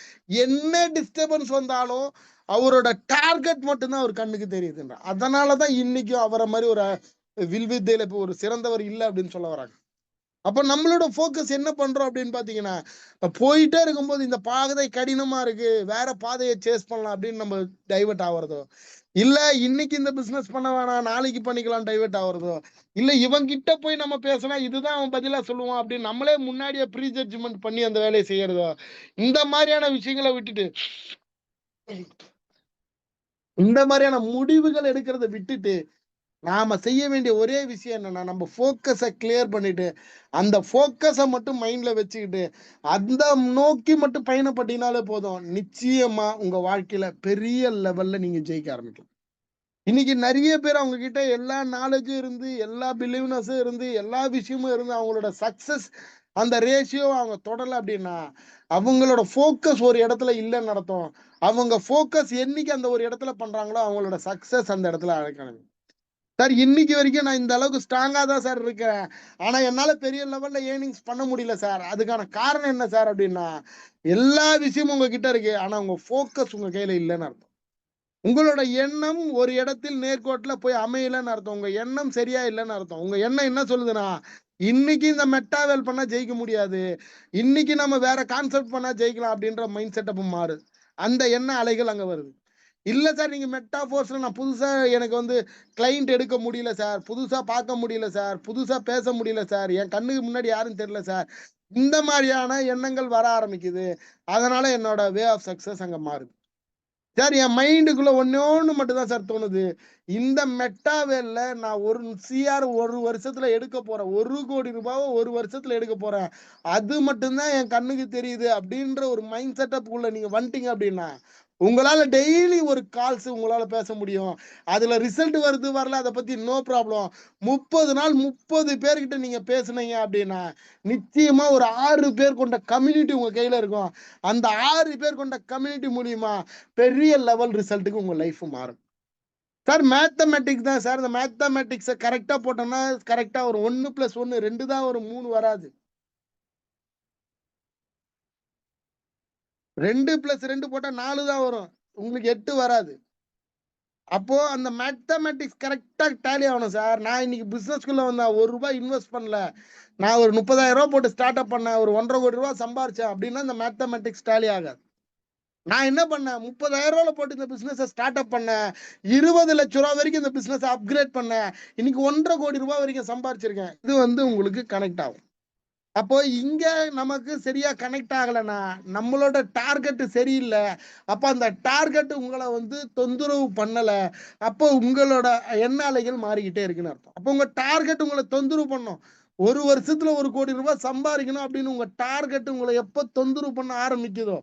என்ன டிஸ்டர்பன்ஸ் வந்தாலும் அவரோட டார்கெட் மட்டும்தான் அவர் கண்ணுக்கு தெரியுதுன்ற. அதனாலதான் இன்னைக்கும் அவரை மாதிரி ஒரு வில்வித்தையில இப்ப ஒரு சிறந்தவர் இல்லை அப்படின்னு சொல்ல வராங்க. அப்ப நம்மளோட போக்கஸ் என்ன பண்றோம் அப்படின்னு பாத்தீங்கன்னா, போயிட்டே இருக்கும்போது இந்த பாதை கடினமா இருக்கு, வேற பாதையை சேஸ் பண்ணலாம் அப்படின்னு நம்ம டைவர்ட் ஆகுறதோ, இல்ல இன்னைக்கு இந்த பிசினஸ் பண்ண வேணாம் நாளைக்கு பண்ணிக்கலாம் டைவர்ட் ஆகுறதோ, இல்ல இவன் கிட்ட போய் நம்ம பேசினா இதுதான் அவன் பதிலா சொல்லுவான் அப்படின்னு நம்மளே முன்னாடியே ப்ரீ ஜட்ஜ்மெண்ட் பண்ணி அந்த வேலையை செய்யறதோ, இந்த மாதிரியான விஷயங்களை விட்டுட்டு இந்த மாதிரியான முடிவுகள் எடுக்கிறத விட்டுட்டு நாம செய்ய வேண்டிய ஒரே விஷயம் என்னன்னா, நம்ம போக்கஸை கிளியர் பண்ணிட்டு அந்த போக்கஸை மட்டும் மைண்ட்ல வச்சுக்கிட்டு அந்த நோக்கி மட்டும் பயணப்பட்டீங்கனாலே போதும், நிச்சயமா உங்க வாழ்க்கையில பெரிய லெவல்ல நீங்க ஜெயிக்க ஆரம்பிக்கலாம். இன்னைக்கு நிறைய பேர் அவங்க கிட்ட எல்லா நாலேஜும் இருந்து எல்லா பிலீவ்னஸும் இருந்து எல்லா விஷயமும் இருந்து அவங்களோட சக்சஸ் அந்த ரேஷியோ அவங்க தொடல அப்படின்னா அவங்களோட போக்கஸ் ஒரு இடத்துல இல்லைன்னு நடத்தும். அவங்க போக்கஸ் என்னைக்கு அந்த ஒரு இடத்துல பண்றாங்களோ அவங்களோட சக்சஸ் அந்த இடத்துல அழைக்கணும். சார் இன்னைக்கு வரைக்கும் நான் இந்த அளவுக்கு ஸ்ட்ராங்கா தான் சார் இருக்கேன், ஆனா என்னால பெரிய லெவல்ல ஏர்னிங்ஸ் பண்ண முடியல சார். அதுக்கான காரணம் என்ன சார் அப்படின்னா, எல்லா விஷயமும் உங்ககிட்ட இருக்கு, ஆனா உங்க போக்கஸ் உங்க கையில இல்லைன்னு அர்த்தம். உங்களோட எண்ணம் ஒரு இடத்தில் நேர்கோட்டுல போய் அமையலன்னு அர்த்தம். உங்க எண்ணம் சரியா இல்லைன்னு அர்த்தம். உங்க எண்ணம் என்ன சொல்லுதுன்னா, இன்னைக்கு இந்த மெட்டாவேல் பண்ணா ஜெயிக்க முடியாது, இன்னைக்கு நம்ம வேற கான்செப்ட் பண்ணா ஜெயிக்கலாம் அப்படின்ற மைண்ட் செட்டப் மாறுது. அந்த எண்ண அலைகள் அங்க வருது. இல்ல சார் நீங்க மெட்டா போர்ஸ்ல நான் புதுசா எனக்கு வந்து கிளைண்ட் எடுக்க முடியல சார், புதுசா பார்க்க முடியல சார், புதுசா பேச முடியல சார், என் கண்ணுக்கு முன்னாடி யாரும் தெரியல சார், இந்த மாதிரியான எண்ணங்கள் வர ஆரம்பிக்குது. அதனால என்னோட வே ஆஃப் சக்சஸ் அங்க மாறுது. சார் என் மைண்டுக்குள்ள ஒன்னொன்னு மட்டும் தான் சார் தோணுது, இந்த மெட்டாவேல்ல நான் ஒரு சிஆர் ஒரு வருஷத்துல எடுக்க போறேன், 1 கோடி ரூபாவை ஒரு வருஷத்துல எடுக்க போறேன், அது மட்டும்தான் என் கண்ணுக்கு தெரியுது அப்படின்ற ஒரு மைண்ட் செட்டப் உள்ள நீங்க வந்துட்டீங்க அப்படின்னா உங்களால டெய்லி ஒரு கால்ஸ் உங்களால பேச முடியும். அதுல ரிசல்ட் வருது வரல அதை பத்தி நோ ப்ராப்ளம். 30 நாள் 30 பேர்கிட்ட நீங்க பேசுனீங்க அப்படின்னா நிச்சயமா ஒரு 6 பேர் கொண்ட கம்யூனிட்டி உங்க கையில இருக்கும். அந்த 6 பேர் கொண்ட கம்யூனிட்டி மூலியமா பெரிய லெவல் ரிசல்ட்டுக்கு உங்க லைஃப் மாறும். சார் மேத்தமெட்டிக்ஸ் தான் சார், இந்த மேத்தமெட்டிக்ஸை கரெக்டா போட்டோம்னா கரெக்டா ஒரு 1+1 2 தான் ஒரு 3 வராது. 2+2 போட்டா 4 தான் வரும், உங்களுக்கு 8 வராது. அப்போ அந்த மேத்தமெட்டிக்ஸ் கரெக்டா டேலி ஆகணும் சார். நான் இன்னைக்கு பிசினஸ்க்குள்ள வந்தேன், ₹1 இன்வெஸ்ட் பண்ணல, நான் ஒரு 30,000 போட்டு ஸ்டார்ட் அப் பண்ணேன், ஒரு 1,50,00,000 சம்பாரிச்சேன் அப்படின்னா இந்த மேத்தமெட்டிக்ஸ் டேலி ஆகாது. நான் என்ன பண்ணேன், ₹30,000 போட்டு இந்த பிசினஸ் ஸ்டார்ட் அப் பண்ணேன், ₹20,00,000 வரைக்கும் இந்த பிசினஸ் அப்கிரேட் பண்ணேன், இன்னைக்கு ₹1,50,00,000 வரைக்கும் சம்பாரிச்சிருக்கேன். இது வந்து உங்களுக்கு கனெக்ட் ஆகும். அப்போ இங்க நமக்கு சரியா கனெக்ட் ஆகலைன்னா நம்மளோட டார்கெட் சரியில்லை. அப்ப அந்த டார்கெட் உங்களை வந்து தொந்தரவு பண்ணல, அப்போ உங்களோட எண்ண அலைகள் மாறிக்கிட்டே இருக்குன்னு அர்த்தம். அப்போ உங்க டார்கெட் உங்களை தொந்தரவு பண்ணும். ஒரு வருஷத்துல ₹1,00,00,000 சம்பாதிக்கணும் அப்படின்னு உங்க டார்கெட் உங்களை எப்ப தொந்தரவு பண்ண ஆரம்பிக்குதோ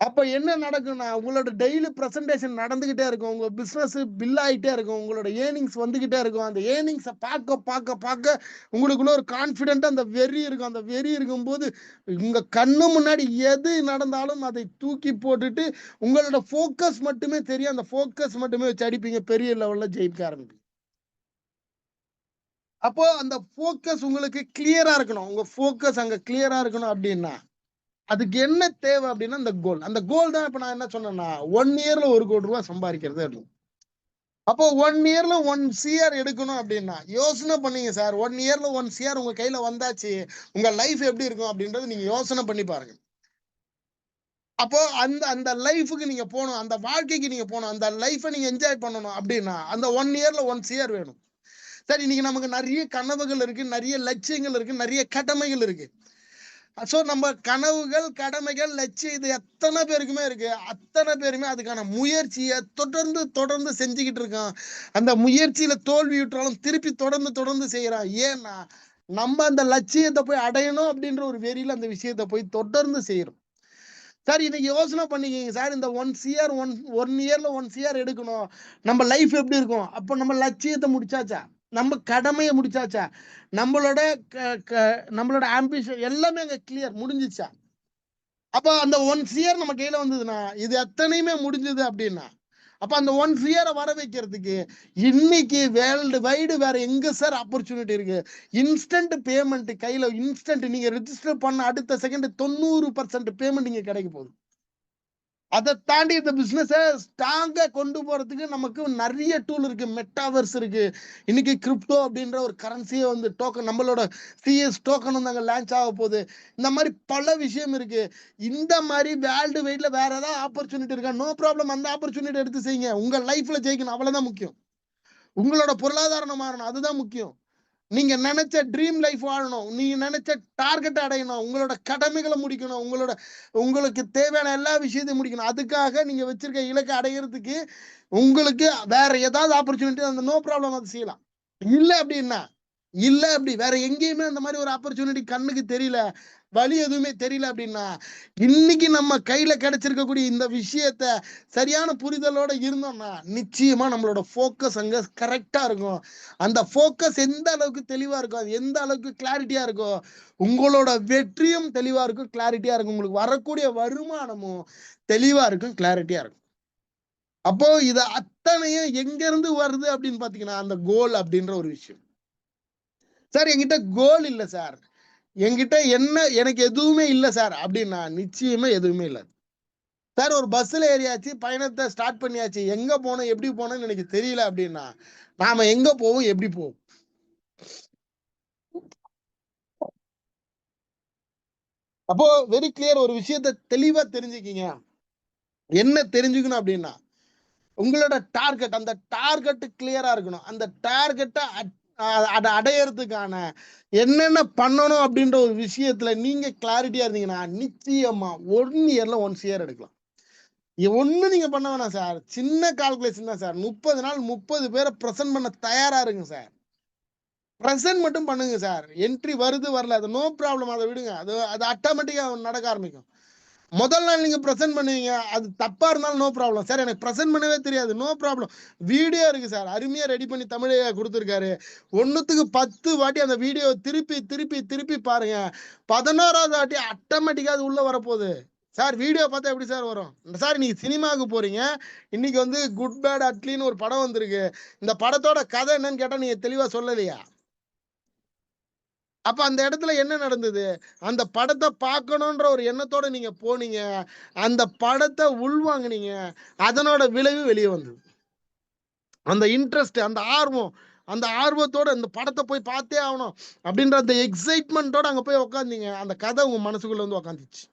அப்ப என்ன நடக்கும்னா உங்களோட டெய்லி பிரசன்டேஷன் நடந்துகிட்டே இருக்கும், உங்க பிசினஸ் பில் ஆயிட்டே இருக்கும், உங்களோட ஏர்னிங்ஸ் வந்துகிட்டே இருக்கும். அந்த ஏர்னிங்ஸை பார்க்க பார்க்க பார்க்க உங்களுக்குள்ள ஒரு கான்ஃபிடென்ட் அந்த வெறி இருக்கும். அந்த வெறி இருக்கும்போது உங்க கண்ணு முன்னாடி எது நடந்தாலும் அதை தூக்கி போட்டுட்டு உங்களோட ஃபோக்கஸ் மட்டுமே தெரியும், அந்த ஃபோக்கஸ் மட்டுமே வச்சு அடிப்பீங்க, பெரிய லெவல்ல ஜெயிக்க ஆரம்பிப்பீங்க. அப்போ அந்த போக்கஸ் உங்களுக்கு கிளியரா இருக்கணும். உங்க போக்கஸ் அங்க கிளியரா இருக்கணும் அப்படின்னா அதுக்கு என்ன தேவை அப்படின்னா அந்த கோல். அந்த கோல் தான் இப்ப நான் என்ன சொன்னேன்னா 1 இயர்ல 1 கோடி ரூபாய் சம்பாதிக்கிறது அப்படின்னு. அப்போ 1 இயர்ல 1 CR எடுக்கணும் அப்படின்னா யோசனை பண்ணீங்க சார். 1 இயர்ல 1 CR உங்க கையில வந்தாச்சு, உங்க லைஃப் எப்படி இருக்கும் அப்படின்றது நீங்க யோசனை பண்ணி பாருங்க. அப்போ அந்த அந்த லைஃபுக்கு நீங்க போகணும், அந்த வாழ்க்கைக்கு நீங்க போகணும், அந்த லைஃபை நீங்க என்ஜாய் பண்ணணும் அப்படின்னா அந்த 1 இயர்ல 1 CR வேணும். சரி, இன்னைக்கு நமக்கு நிறைய கனவுகள் இருக்கு, நிறைய லட்சியங்கள் இருக்கு, நிறைய கடமைகள் இருக்கு. சோ நம்ம கனவுகள், கடமைகள், லட்சியம் இது எத்தனை பேருக்குமே இருக்கு. அத்தனை பேருமே அதுக்கான முயற்சியை தொடர்ந்து தொடர்ந்து செஞ்சுக்கிட்டு இருக்கான். அந்த முயற்சியில தோல்வியுற்றாலும் திருப்பி தொடர்ந்து தொடர்ந்து செய்யறான். ஏன்னா நம்ம அந்த லட்சியத்தை போய் அடையணும் அப்படின்ற ஒரு வெறியில அந்த விஷயத்தை போய் தொடர்ந்து செய்யறோம். சார் இன்னைக்கு யோசனை பண்ணிக்கிங்க சார், இந்த 1 CR 1 இயர்ல 1 CR எடுக்கணும், நம்ம லைஃப் எப்படி இருக்கும்? அப்ப நம்ம லட்சியத்தை முடிச்சாச்சா? நம்ம கடமையை முடிச்சாச்சா? நம்மளோட நம்மளோட ஆம்பிஷன் எல்லாமே அங்க கிளியர் முடிஞ்சிச்சா? அப்ப அந்த 1 CR நம்ம கையில வந்ததுன்னா இது எத்தனையுமே முடிஞ்சது அப்படின்னா அப்ப அந்த 1 CR வர வைக்கிறதுக்கு இன்னைக்கு வேர்ல்டு வைடு வேற எங்க சார் ஆப்பர்ச்சுனிட்டி இருக்கு? இன்ஸ்டன்ட் பேமெண்ட் கையில, இன்ஸ்டன்ட் நீங்க ரெஜிஸ்டர் பண்ண அடுத்த செகண்ட் 90% பேமெண்ட் இங்க கிடைக்க போகுது. அதை தாண்டி இந்த பிசினஸை ஸ்ட்ராங்கா கொண்டு போறதுக்கு நமக்கு நிறைய டூல் இருக்கு. மெட்டாவர்ஸ் இருக்கு. இன்னைக்கு கிரிப்டோ அப்படின்ற ஒரு கரன்சியை வந்து டோக்கன், நம்மளோட CS டோக்கன் வந்து அங்க லான்ச் ஆக போகுது. இந்த மாதிரி பல விஷயம் இருக்கு. இந்த மாதிரி வேர்ல்டு வைட்ல வேற ஏதாவது ஆப்பர்ச்சுனிட்டி இருக்கா? நோ ப்ராப்ளம், அந்த ஆப்பர்ச்சுனிட்டி எடுத்து செய்யுங்க. உங்க லைஃப்ல ஜெயிக்கணும், அவ்வளவுதான் முக்கியம். உங்களோட பொருளாதாரம் மாறணும், அதுதான் முக்கியம். நீங்க நினைச்ச ட்ரீம் லைஃப் வாழணும், நீங்க நினைச்ச டார்கெட் அடையணும், உங்களோட கடமைகளை முடிக்கணும், உங்களுக்கு தேவையான எல்லா விஷயத்தையும் முடிக்கணும். அதுக்காக நீங்க வச்சிருக்க இலக்கை அடைகிறதுக்கு உங்களுக்கு வேற ஏதாவது ஆப்பர்ச்சுனிட்டி அந்த நோ ப்ராப்ளம் அதை செய்யலாம். இல்லை அப்படின்னா இல்ல அப்படி வேற எங்கேயுமே அந்த மாதிரி ஒரு ஆப்பர்ச்சுனிட்டி கண்ணுக்கு தெரியல, வழி எதுவுமே தெரியல அப்படின்னா இன்னைக்கு நம்ம கையில கிடைச்சிருக்கக்கூடிய இந்த விஷயத்த சரியான புரிதலோட இருந்தோம்னா நிச்சயமா நம்மளோட போக்கஸ் அங்க கரெக்டா இருக்கும். அந்த போக்கஸ் எந்த அளவுக்கு தெளிவா இருக்கும், அது எந்த அளவுக்கு கிளாரிட்டியா இருக்கும், உங்களோட வெற்றியும் தெளிவா இருக்கும், கிளாரிட்டியா இருக்கும். உங்களுக்கு வரக்கூடிய வருமானமும் தெளிவா இருக்கும், கிளாரிட்டியா இருக்கும். அப்போ இது அத்தனையும் எங்க இருந்து வருது அப்படின்னு பாத்தீங்கன்னா அந்த கோல் அப்படின்ற ஒரு விஷயம். சார் என்கிட்ட கோல் இல்லை சார், என்கிட்ட எனக்கு எதுவுமே இல்லை சார் அப்படின்னா நிச்சயமா எதுவுமே இல்லை சார். ஒரு பஸ்ல ஏறியாச்சு, பயணத்தை ஸ்டார்ட் பண்ணியாச்சு, எங்க போனோம் எப்படி போனோம்னு எனக்கு தெரியல அப்படின்னா நாம எங்க போவோம், எப்படி போவோம்? அப்போ வெரி கிளியர், ஒரு விஷயத்த தெளிவா தெரிஞ்சுக்கிங்க. என்ன தெரிஞ்சுக்கணும் அப்படின்னா உங்களோட டார்கெட், அந்த டார்கெட் கிளியரா இருக்கணும். அந்த டார்கெட்டை அதை அடையறதுக்கான என்னென்ன பண்ணணும் அப்படின்ற ஒரு விஷயத்துல நீங்க கிளாரிட்டியா இருந்தீங்கன்னா நிச்சயமா 1 இயர்ல 1 CR எடுக்கலாம். ஒண்ணு நீங்க பண்ண வேணாம் சார், சின்ன கால்குலேஷன் தான் சார். 30 நாள் 30 பேரை பிரசன்ட் பண்ண தயாரா இருங்க சார். பிரசன்ட் மட்டும் பண்ணுங்க சார். என்ட்ரி வருது வரல அது நோ ப்ராப்ளம், அதை விடுங்க. அது ஆட்டோமேட்டிக்கா நடக்க ஆரம்பிக்கும். முதல் நாள் நீங்க பிரசன்ட் பண்ணுவீங்க, அது தப்பா இருந்தாலும் நோ ப்ராப்ளம் சார். எனக்கு பிரசன்ட் பண்ணவே தெரியாது, நோ ப்ராப்ளம். வீடியோ இருக்கு சார், அருமையா ரெடி பண்ணி தமிழையா கொடுத்துருக்காரு. 1க்கு 10 வாட்டி அந்த வீடியோ திருப்பி திருப்பி திருப்பி பாருங்க. 11வது வாட்டி ஆட்டோமேட்டிக்கா அது உள்ள வரப்போகுது சார். வீடியோ பார்த்தா எப்படி சார் வரும் சார்? நீங்க சினிமாவுக்கு போறீங்க, இன்னைக்கு வந்து குட் பேட் அட்லின்னு ஒரு படம் வந்திருக்கு. இந்த படத்தோட கதை என்னன்னு கேட்டா நீங்க தெளிவா சொல்லலையா? அப்ப அந்த இடத்துல என்ன நடந்தது? அந்த படத்தை பார்க்கணுன்ற ஒரு எண்ணத்தோட நீங்க போனீங்க, அந்த படத்தை உள்வாங்கினீங்க, அதனோட விளைவு வெளியே வந்தது. அந்த இன்ட்ரெஸ்ட், அந்த ஆர்வம், அந்த ஆர்வத்தோட இந்த படத்தை போய் பார்த்தே ஆகணும் அப்படின்ற அந்த எக்ஸைட்மெண்ட்டோட அங்க போய் உட்காந்தீங்க, அந்த கதை உங்க மனசுக்குள்ள வந்து உட்காந்துச்சு.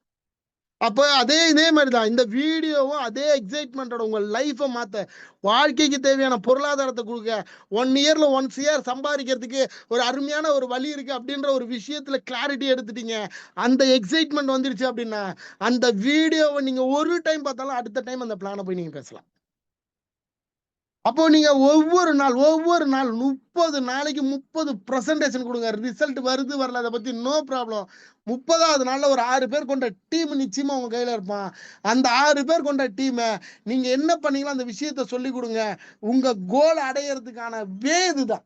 அப்ப இதே மாதிரிதான் இந்த வீடியோவும் அதே எக்ஸைட்மெண்டோட உங்க லைஃபை மாத்த, வாழ்க்கைக்கு தேவையான பொருளாதாரத்தை கொடுக்க, 1 இயர்ல 1 CR சம்பாதிக்கிறதுக்கு ஒரு அருமையான ஒரு வழி இருக்கு அப்படின்ற ஒரு விஷயத்துல கிளாரிட்டி எடுத்துட்டீங்க. அந்த எக்ஸைட்மெண்ட் வந்துருச்சு அப்படின்னா அந்த வீடியோவை நீங்க ஒரு டைம் பார்த்தாலும் அடுத்த டைம் அந்த பிளானை போய் நீங்க பேசலாம். அப்போ நீங்க ஒவ்வொரு நாள் 30 நாளைக்கு 30% கொடுங்க. ரிசல்ட் வருது வரல அதை பத்தி நோ ப்ராப்ளம். 30வது நாள்ல ஒரு 6 பேர் கொண்ட டீம் நிச்சயமா உங்க கையில இருப்பான். அந்த 6 பேர் கொண்ட டீமை நீங்க என்ன பண்ணீங்களோ அந்த விஷயத்த சொல்லி கொடுங்க. உங்க கோல் அடையறதுக்கான வே இதுதான்.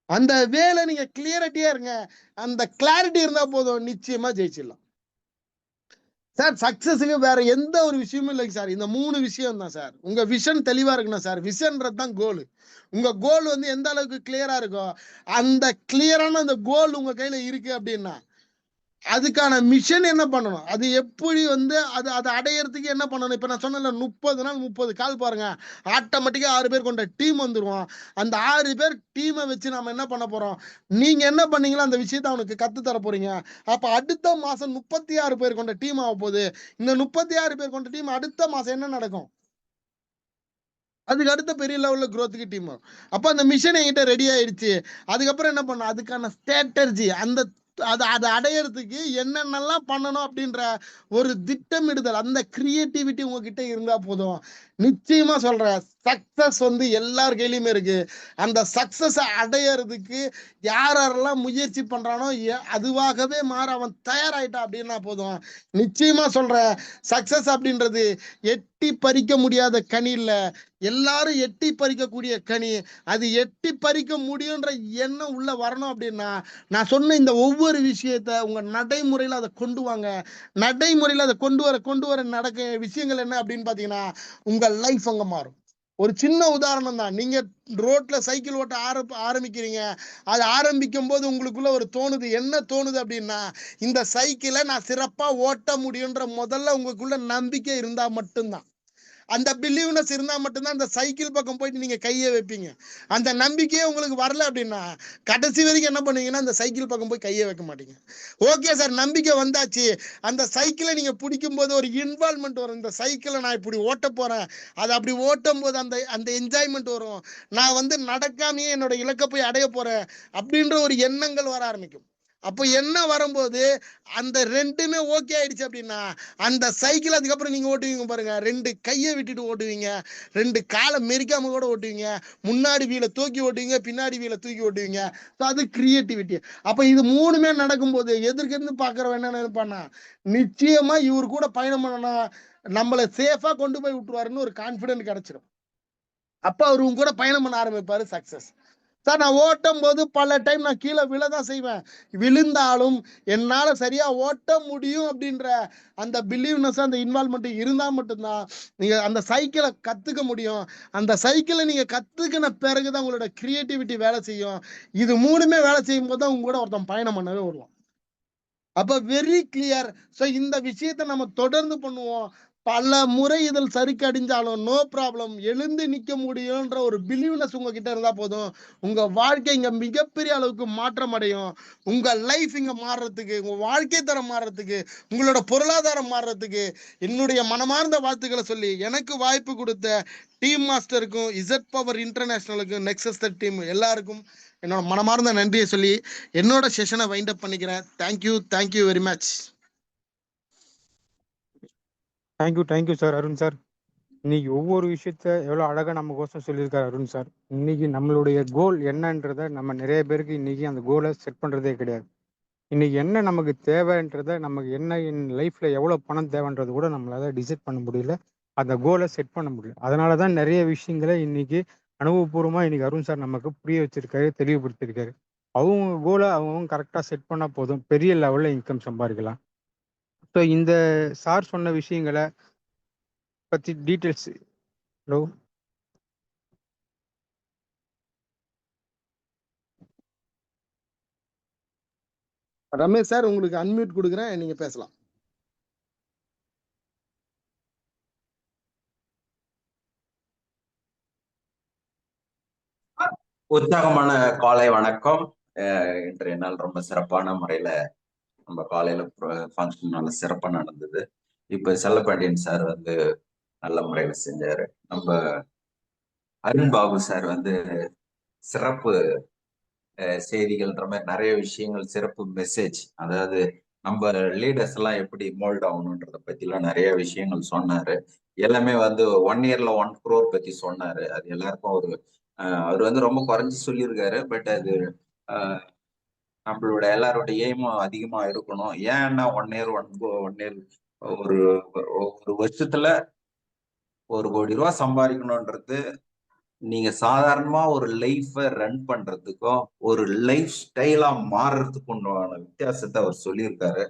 அந்த வேலை நீங்க கிளியரிட்டியா இருங்க. அந்த கிளாரிட்டி இருந்தா போதும், நிச்சயமா ஜெயிச்சிடலாம் சார் சக்சஸுக்கு வேற எந்த ஒரு விஷயமும் இல்லைங்க சார். இந்த 3 விஷயம் தான் சார். உங்க விஷன் தெளிவா இருக்கணும் சார். விஷன்றது தான் கோல். உங்க கோல் வந்து எந்த அளவுக்கு கிளியரா இருக்கோ, அந்த கிளியரான அந்த கோல் உங்க கையில இருக்கு அப்படின்னா, அதுக்கான மிஷன் என்ன பண்ணணும், அது எப்படி வந்து அதை அடையறதுக்கு என்ன பண்ணணும். இப்ப நான் சொன்னேன்ல 30 நாள் 30 கால் பாருங்க, ஆட்டோமேட்டிக்கா 6 பேர் கொண்ட டீம் வந்துருவோம். அந்த 6 பேர் டீமை வச்சு நம்ம என்ன பண்ண போறோம், நீங்க என்ன பண்ணீங்களோ அந்த விஷயத்தை அவனுக்கு கத்து தர போறீங்க. அப்ப அடுத்த மாசம் 36 பேர் கொண்ட டீம் ஆக போகுது. இந்த 36 பேர் கொண்ட டீம் அடுத்த மாசம் என்ன நடக்கும், அதுக்கு அடுத்த பெரிய லெவல்ல growthக்கு டீம். அப்ப அந்த மிஷன் என்கிட்ட ரெடி ஆயிடுச்சு. அதுக்கப்புறம் என்ன பண்ணும், அதுக்கான ஸ்ட்ராட்டஜி, அந்த அதை அடையறதுக்கு என்னென்னலாம் பண்ணணும் அப்படின்ற ஒரு திட்டமிடுதல், அந்த கிரியேட்டிவிட்டி உங்ககிட்ட இருந்தா போதும். நிச்சயமா சொல்றேன், சக்சஸ் வந்து எல்லார் கையிலயுமே இருக்கு. அந்த சக்சஸ் அடையறதுக்கு யாரெல்லாம் முயற்சி பண்றானோ அதுவாகவே மாற அவன் தயாராயிட்டான் அப்படின்னா போதும். நிச்சயமா சொல்றேன், சக்சஸ் அப்படின்றது எட்டி பறிக்க முடியாத கனி இல்ல, எல்லாரும் எட்டி பறிக்கக்கூடிய கனி. அது எட்டி பறிக்க முடியுன்ற எண்ணம் உள்ள வரணும் அப்படின்னா, நான் சொன்ன இந்த ஒவ்வொரு விஷயத்த உங்க நடைமுறையில அதை கொண்டு வாங்க. நடைமுறையில அதை கொண்டு வர நடக்க விஷயங்கள் என்ன அப்படின்னு பாத்தீங்கன்னா, உங்க லைஃப் அங்க மாறும். ஒரு சின்ன உதாரணம் தான். நீங்க ரோட்ல சைக்கிள் ஓட்ட ஆரம்பிக்கிறீங்க. அது ஆரம்பிக்கும் போது உங்களுக்குள்ள ஒரு தோணுது, என்ன தோணுது அப்படின்னா, இந்த சைக்கிளை நான் சிறப்பா ஓட்ட முடியுன்ற முதல்ல உங்களுக்குள்ள நம்பிக்கை இருந்தா மட்டும்தான், அந்த பிலீவ்னஸ் இருந்தா மட்டும்தான் அந்த சைக்கிள் பக்கம் போயிட்டு நீங்க கையை வைப்பீங்க. அந்த நம்பிக்கையே உங்களுக்கு வரல அப்படின்னா, கடைசி வரைக்கும் என்ன பண்ணுவீங்கன்னா அந்த சைக்கிள் பக்கம் போய் கையை வைக்க மாட்டீங்க. ஓகே சார், நம்பிக்கை வந்தாச்சு, அந்த சைக்கிளை நீங்க பிடிக்கும் போது ஒரு இன்வால்மெண்ட் வரும். இந்த சைக்கிளை நான் இப்படி ஓட்ட போறேன், அதை அப்படி ஓட்டும் போது அந்த அந்த என்ஜாய்மெண்ட் வரும். நான் வந்து நடக்காமையே என்னோட இலக்கை போய் அடைய போறேன் அப்படின்ற ஒரு எண்ணங்கள் வர ஆரம்பிக்கும். அப்போ என்ன வரும்போது அந்த ரெண்டுமே ஓகே ஆயிடுச்சு அப்படின்னா, அந்த சைக்கிள் அதுக்கப்புறம் நீங்க ஓட்டுவீங்க பாருங்க, 2 கையை விட்டுட்டு ஓட்டுவீங்க, 2 காலை மெரிக்காம கூட ஓட்டுவீங்க, முன்னாடி வீலை தூக்கி ஓட்டுவீங்க, பின்னாடி வீலை தூக்கி ஓட்டுவீங்க. அது கிரியேட்டிவிட்டி. அப்ப இது 3மே நடக்கும்போது எதிர்க்கிருந்து பாக்குறவன் என்ன நினைப்பானா, நிச்சயமா இவர் கூட பயணம் பண்ணணும், நம்மளை சேஃபா கொண்டு போய் விட்டுருவாருன்னு ஒரு கான்பிடன்ட் கிடைச்சிடும். அப்ப அவர் உங்க கூட பயணம் பண்ண ஆரம்பிப்பாரு. சக்சஸ் சார், நான் ஓட்டும் போது பல டைம் நான் கீழே விழதான் செய்வேன். விழுந்தாலும் என்னால சரியா ஓட்ட முடியும் அப்படின்ற அந்த பிலீவ்னஸ், அந்த இன்வால்மெண்ட் இருந்தா மட்டும்தான் நீங்க அந்த சைக்கிளை கத்துக்க முடியும். அந்த சைக்கிளை நீங்க கத்துக்கின பிறகுதான் உங்களோட கிரியேட்டிவிட்டி வேலை செய்யும். இது 3மே வேலை செய்யும் போது தான் உங்க கூட ஒருத்தன் பயணம் பண்ணவே வருவான். அப்ப வெரி கிளியர். சோ இந்த விஷயத்தை நம்ம தொடர்ந்து பண்ணுவோம். பல முறை இதில் சரிக்கடிஞ்சாலும் நோ ப்ராப்ளம், எழுந்து நிக்க முடியும்ன்ற ஒரு பிலீவ்னஸ் உங்ககிட்ட இருந்தா போதும். உங்க வாழ்க்கை இங்க மிகப்பெரிய அளவுக்கு மாற்றம் அடையும். உங்க லைஃப் இங்க மாறுறதுக்கு, உங்க வாழ்க்கை தரம் மாறுறதுக்கு, உங்களோட பொருளாதாரம் மாறுறதுக்கு என்னுடைய மனமார்ந்த வாழ்த்துக்களை சொல்லி, எனக்கு வாய்ப்பு கொடுத்த டீம் மாஸ்டருக்கும், இசட் பவர் இன்டர்நேஷனலுக்கும், நெக்ஸஸ் டீம் எல்லாருக்கும் என்னோட மனமார்ந்த நன்றியை சொல்லி என்னோட செஷனை வைண்ட் அப் பண்ணிக்கிறேன். Thank you very much. Thank you sir Arun sir. இன்னைக்கு ஒவ்வொரு விஷயத்த எவ்வளோ அழகாக நம்ம கோசம் சொல்லியிருக்காரு அருண் சார். இன்னைக்கு நம்மளுடைய கோல் என்னன்றதை நம்ம நிறைய பேருக்கு இன்னைக்கு அந்த கோலை செட் பண்ணுறதே கிடையாது. இன்னைக்கு என்ன நமக்கு தேவைன்றதை, நமக்கு என்ன என் லைஃப்பில் எவ்வளோ பணம் தேவைன்றது கூட நம்மளால டிசைட் பண்ண முடியல, அந்த கோலை செட் பண்ண முடியல. அதனால தான் நிறைய விஷயங்களை இன்னைக்கு அனுபவபூர்வமாக இன்னைக்கு அருண் சார் நமக்கு புரிய வச்சிருக்காரு, தெளிவுபடுத்தியிருக்காரு. அவங்க கோலை அவங்க கரெக்டாக செட் பண்ணால் போதும், பெரிய லெவலில் இன்கம் சம்பாதிக்கலாம். ஸோ இந்த சார் சொன்ன விஷயங்களை பற்றி டீட்டெயில்ஸ். ஹலோ ரமேஷ் சார், உங்களுக்கு அன்மியூட் கொடுக்குறேன், நீங்க பேசலாம். உற்சாகமான காலை வணக்கம். இன்றைய நாள் ரொம்ப சிறப்பான முறையில நம்ம காலையில ஃபங்க்ஷன் நல்ல சிறப்பா நடந்தது. இப்ப செல்லப்பாண்டியன் சார் வந்து நல்ல முறையில செஞ்சாரு. நம்ம அருண் பாபு சார் வந்து சிறப்பு செய்திகள்ன்ற மாதிரி நிறைய விஷயங்கள், சிறப்பு மெசேஜ், அதாவது நம்ம லீடர்ஸ் எல்லாம் எப்படி மோல்ட் ஆகணுன்றத பத்தி எல்லாம் நிறைய விஷயங்கள் சொன்னாரு. எல்லாமே வந்து 1 இயர்ல 1 crore பத்தி சொன்னாரு. அது எல்லாருக்கும் ஒரு அவர் வந்து ரொம்ப குறைஞ்சு சொல்லியிருக்காரு. பட் அது நம்மளோட எல்லாரோட எய்மும் அதிகமா இருக்கணும். ஏன்னா 1 இயர் 1 இயர் ஒரு ஒரு வருஷத்துல 1 கோடி ரூபாய் சம்பாதிக்கணும்ன்றது நீங்க சாதாரணமா ஒரு லைஃப ரன் பண்றதுக்கும் ஒரு லைஃப் ஸ்டைலா மாறுறதுக்கும் உண்டான வித்தியாசத்தை அவர் சொல்லியிருக்காரு.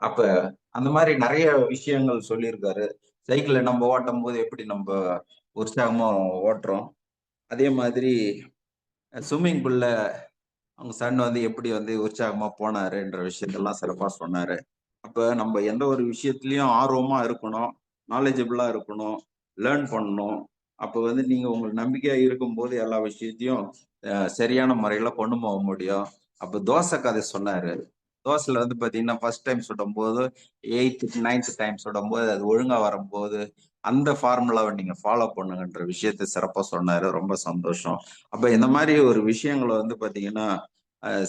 அப்ப அந்த மாதிரி நிறைய விஷயங்கள் சொல்லியிருக்காரு. சைக்கிளை நம்ம ஓட்டும் போது எப்படி நம்ம உற்சாகமா ஓட்டுறோம், அதே மாதிரி ஸ்விம்மிங் பூல்ல அவங்க சன் வந்து எப்படி வந்து உற்சாகமா போனாருன்ற விஷயத்தெல்லாம் சிறப்பா சொன்னாரு. அப்ப நம்ம எந்த ஒரு விஷயத்திலயும் ஆர்வமா இருக்கணும், நாலேஜபிளா இருக்கணும், லேர்ன் பண்ணணும். அப்ப வந்து நீங்க உங்களுக்கு நம்பிக்கையா இருக்கும்போது எல்லா விஷயத்தையும் சரியான முறையில கொண்டு போக முடியும். அப்ப தோசை கதை சொன்னாரு. தோசைல வந்து பாத்தீங்கன்னா ஃபர்ஸ்ட் டைம் சுடும் போது 8th 9th டைம் சுடும் போது அது ஒழுங்கா வரும்போது அந்த ஃபார்முலாவை நீங்க ஃபாலோ பண்ணுங்கன்ற விஷயத்த சிறப்பா சொன்னாரு. ரொம்ப சந்தோஷம். அப்ப இந்த மாதிரி ஒரு விஷயங்களை வந்து பாத்தீங்கன்னா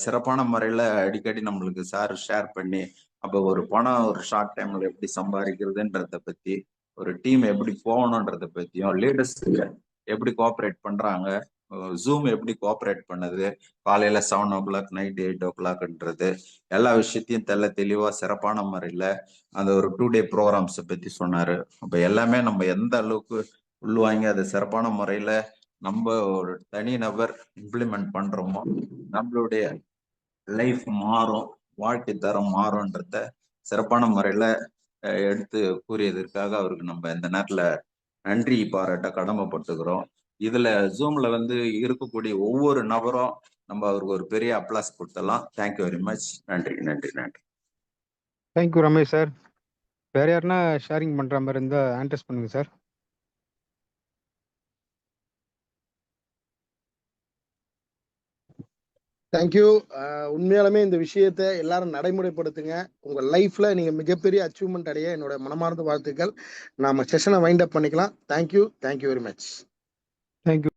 சிறப்பான முறையில அடிக்கடி நம்மளுக்கு சார் ஷேர் பண்ணி, அப்ப ஒரு பணம் ஒரு ஷார்ட் டைம்ல எப்படி சம்பாதிக்கிறதுன்றத பத்தி, ஒரு டீம் எப்படி போகணுன்றத பத்தியும், லீடர்ஸ் எப்படி கோஆபரேட் பண்றாங்க, ஜூம் எப்படி கோஆபரேட் பண்ணுது, காலையில 7 o'clock நைட் 8 o'clockன்றது எல்லா விஷயத்தையும் தெளிவா சிறப்பான முறையில அந்த ஒரு 2 day ப்ரோக்ராம்ஸ் பத்தி சொன்னாரு. அப்ப எல்லாமே நம்ம எந்த அளவுக்கு உள்வாங்கி அதை சிறப்பான முறையில நம்ம ஒரு தனி நபர் இம்ப்ளிமெண்ட் பண்றோமோ நம்மளுடைய லைஃப் மாறும், வாழ்க்கை தரம் மாறும்ன்றத சிறப்பான முறையில எடுத்து கூறியதற்காக அவருக்கு நம்ம இந்த நேரத்துல நன்றி பாராட்ட கடமைப்பட்டுக்கிறோம். இதுல ஜூம்ல வந்து இருக்கக்கூடிய ஒவ்வொரு நபரும் நம்ம அவருக்கு ஒரு பெரிய அப்ளாஸ் கொடுத்தலாம். Thank you very much. நன்றி நன்றி நன்றி. Thank you Ramesh sir. வேற யாருன்னா ஷேரிங் பண்ற மாதிரி இருந்தா ஆன்டர்ஸ் பண்ணுங்க சார். தேங்க்யூ. உண்மையாலுமே இந்த விஷயத்த எல்லாரும் நடைமுறைப்படுத்துங்க. உங்க லைஃப்ல நீங்க மிகப்பெரிய அச்சீவ்மெண்ட் அடைய என்னோட மனமார்ந்த வாழ்த்துக்கள். நாம செஷனை வைண்ட் அப் பண்ணிக்கலாம். Thank you very much. தேங்க்யூ.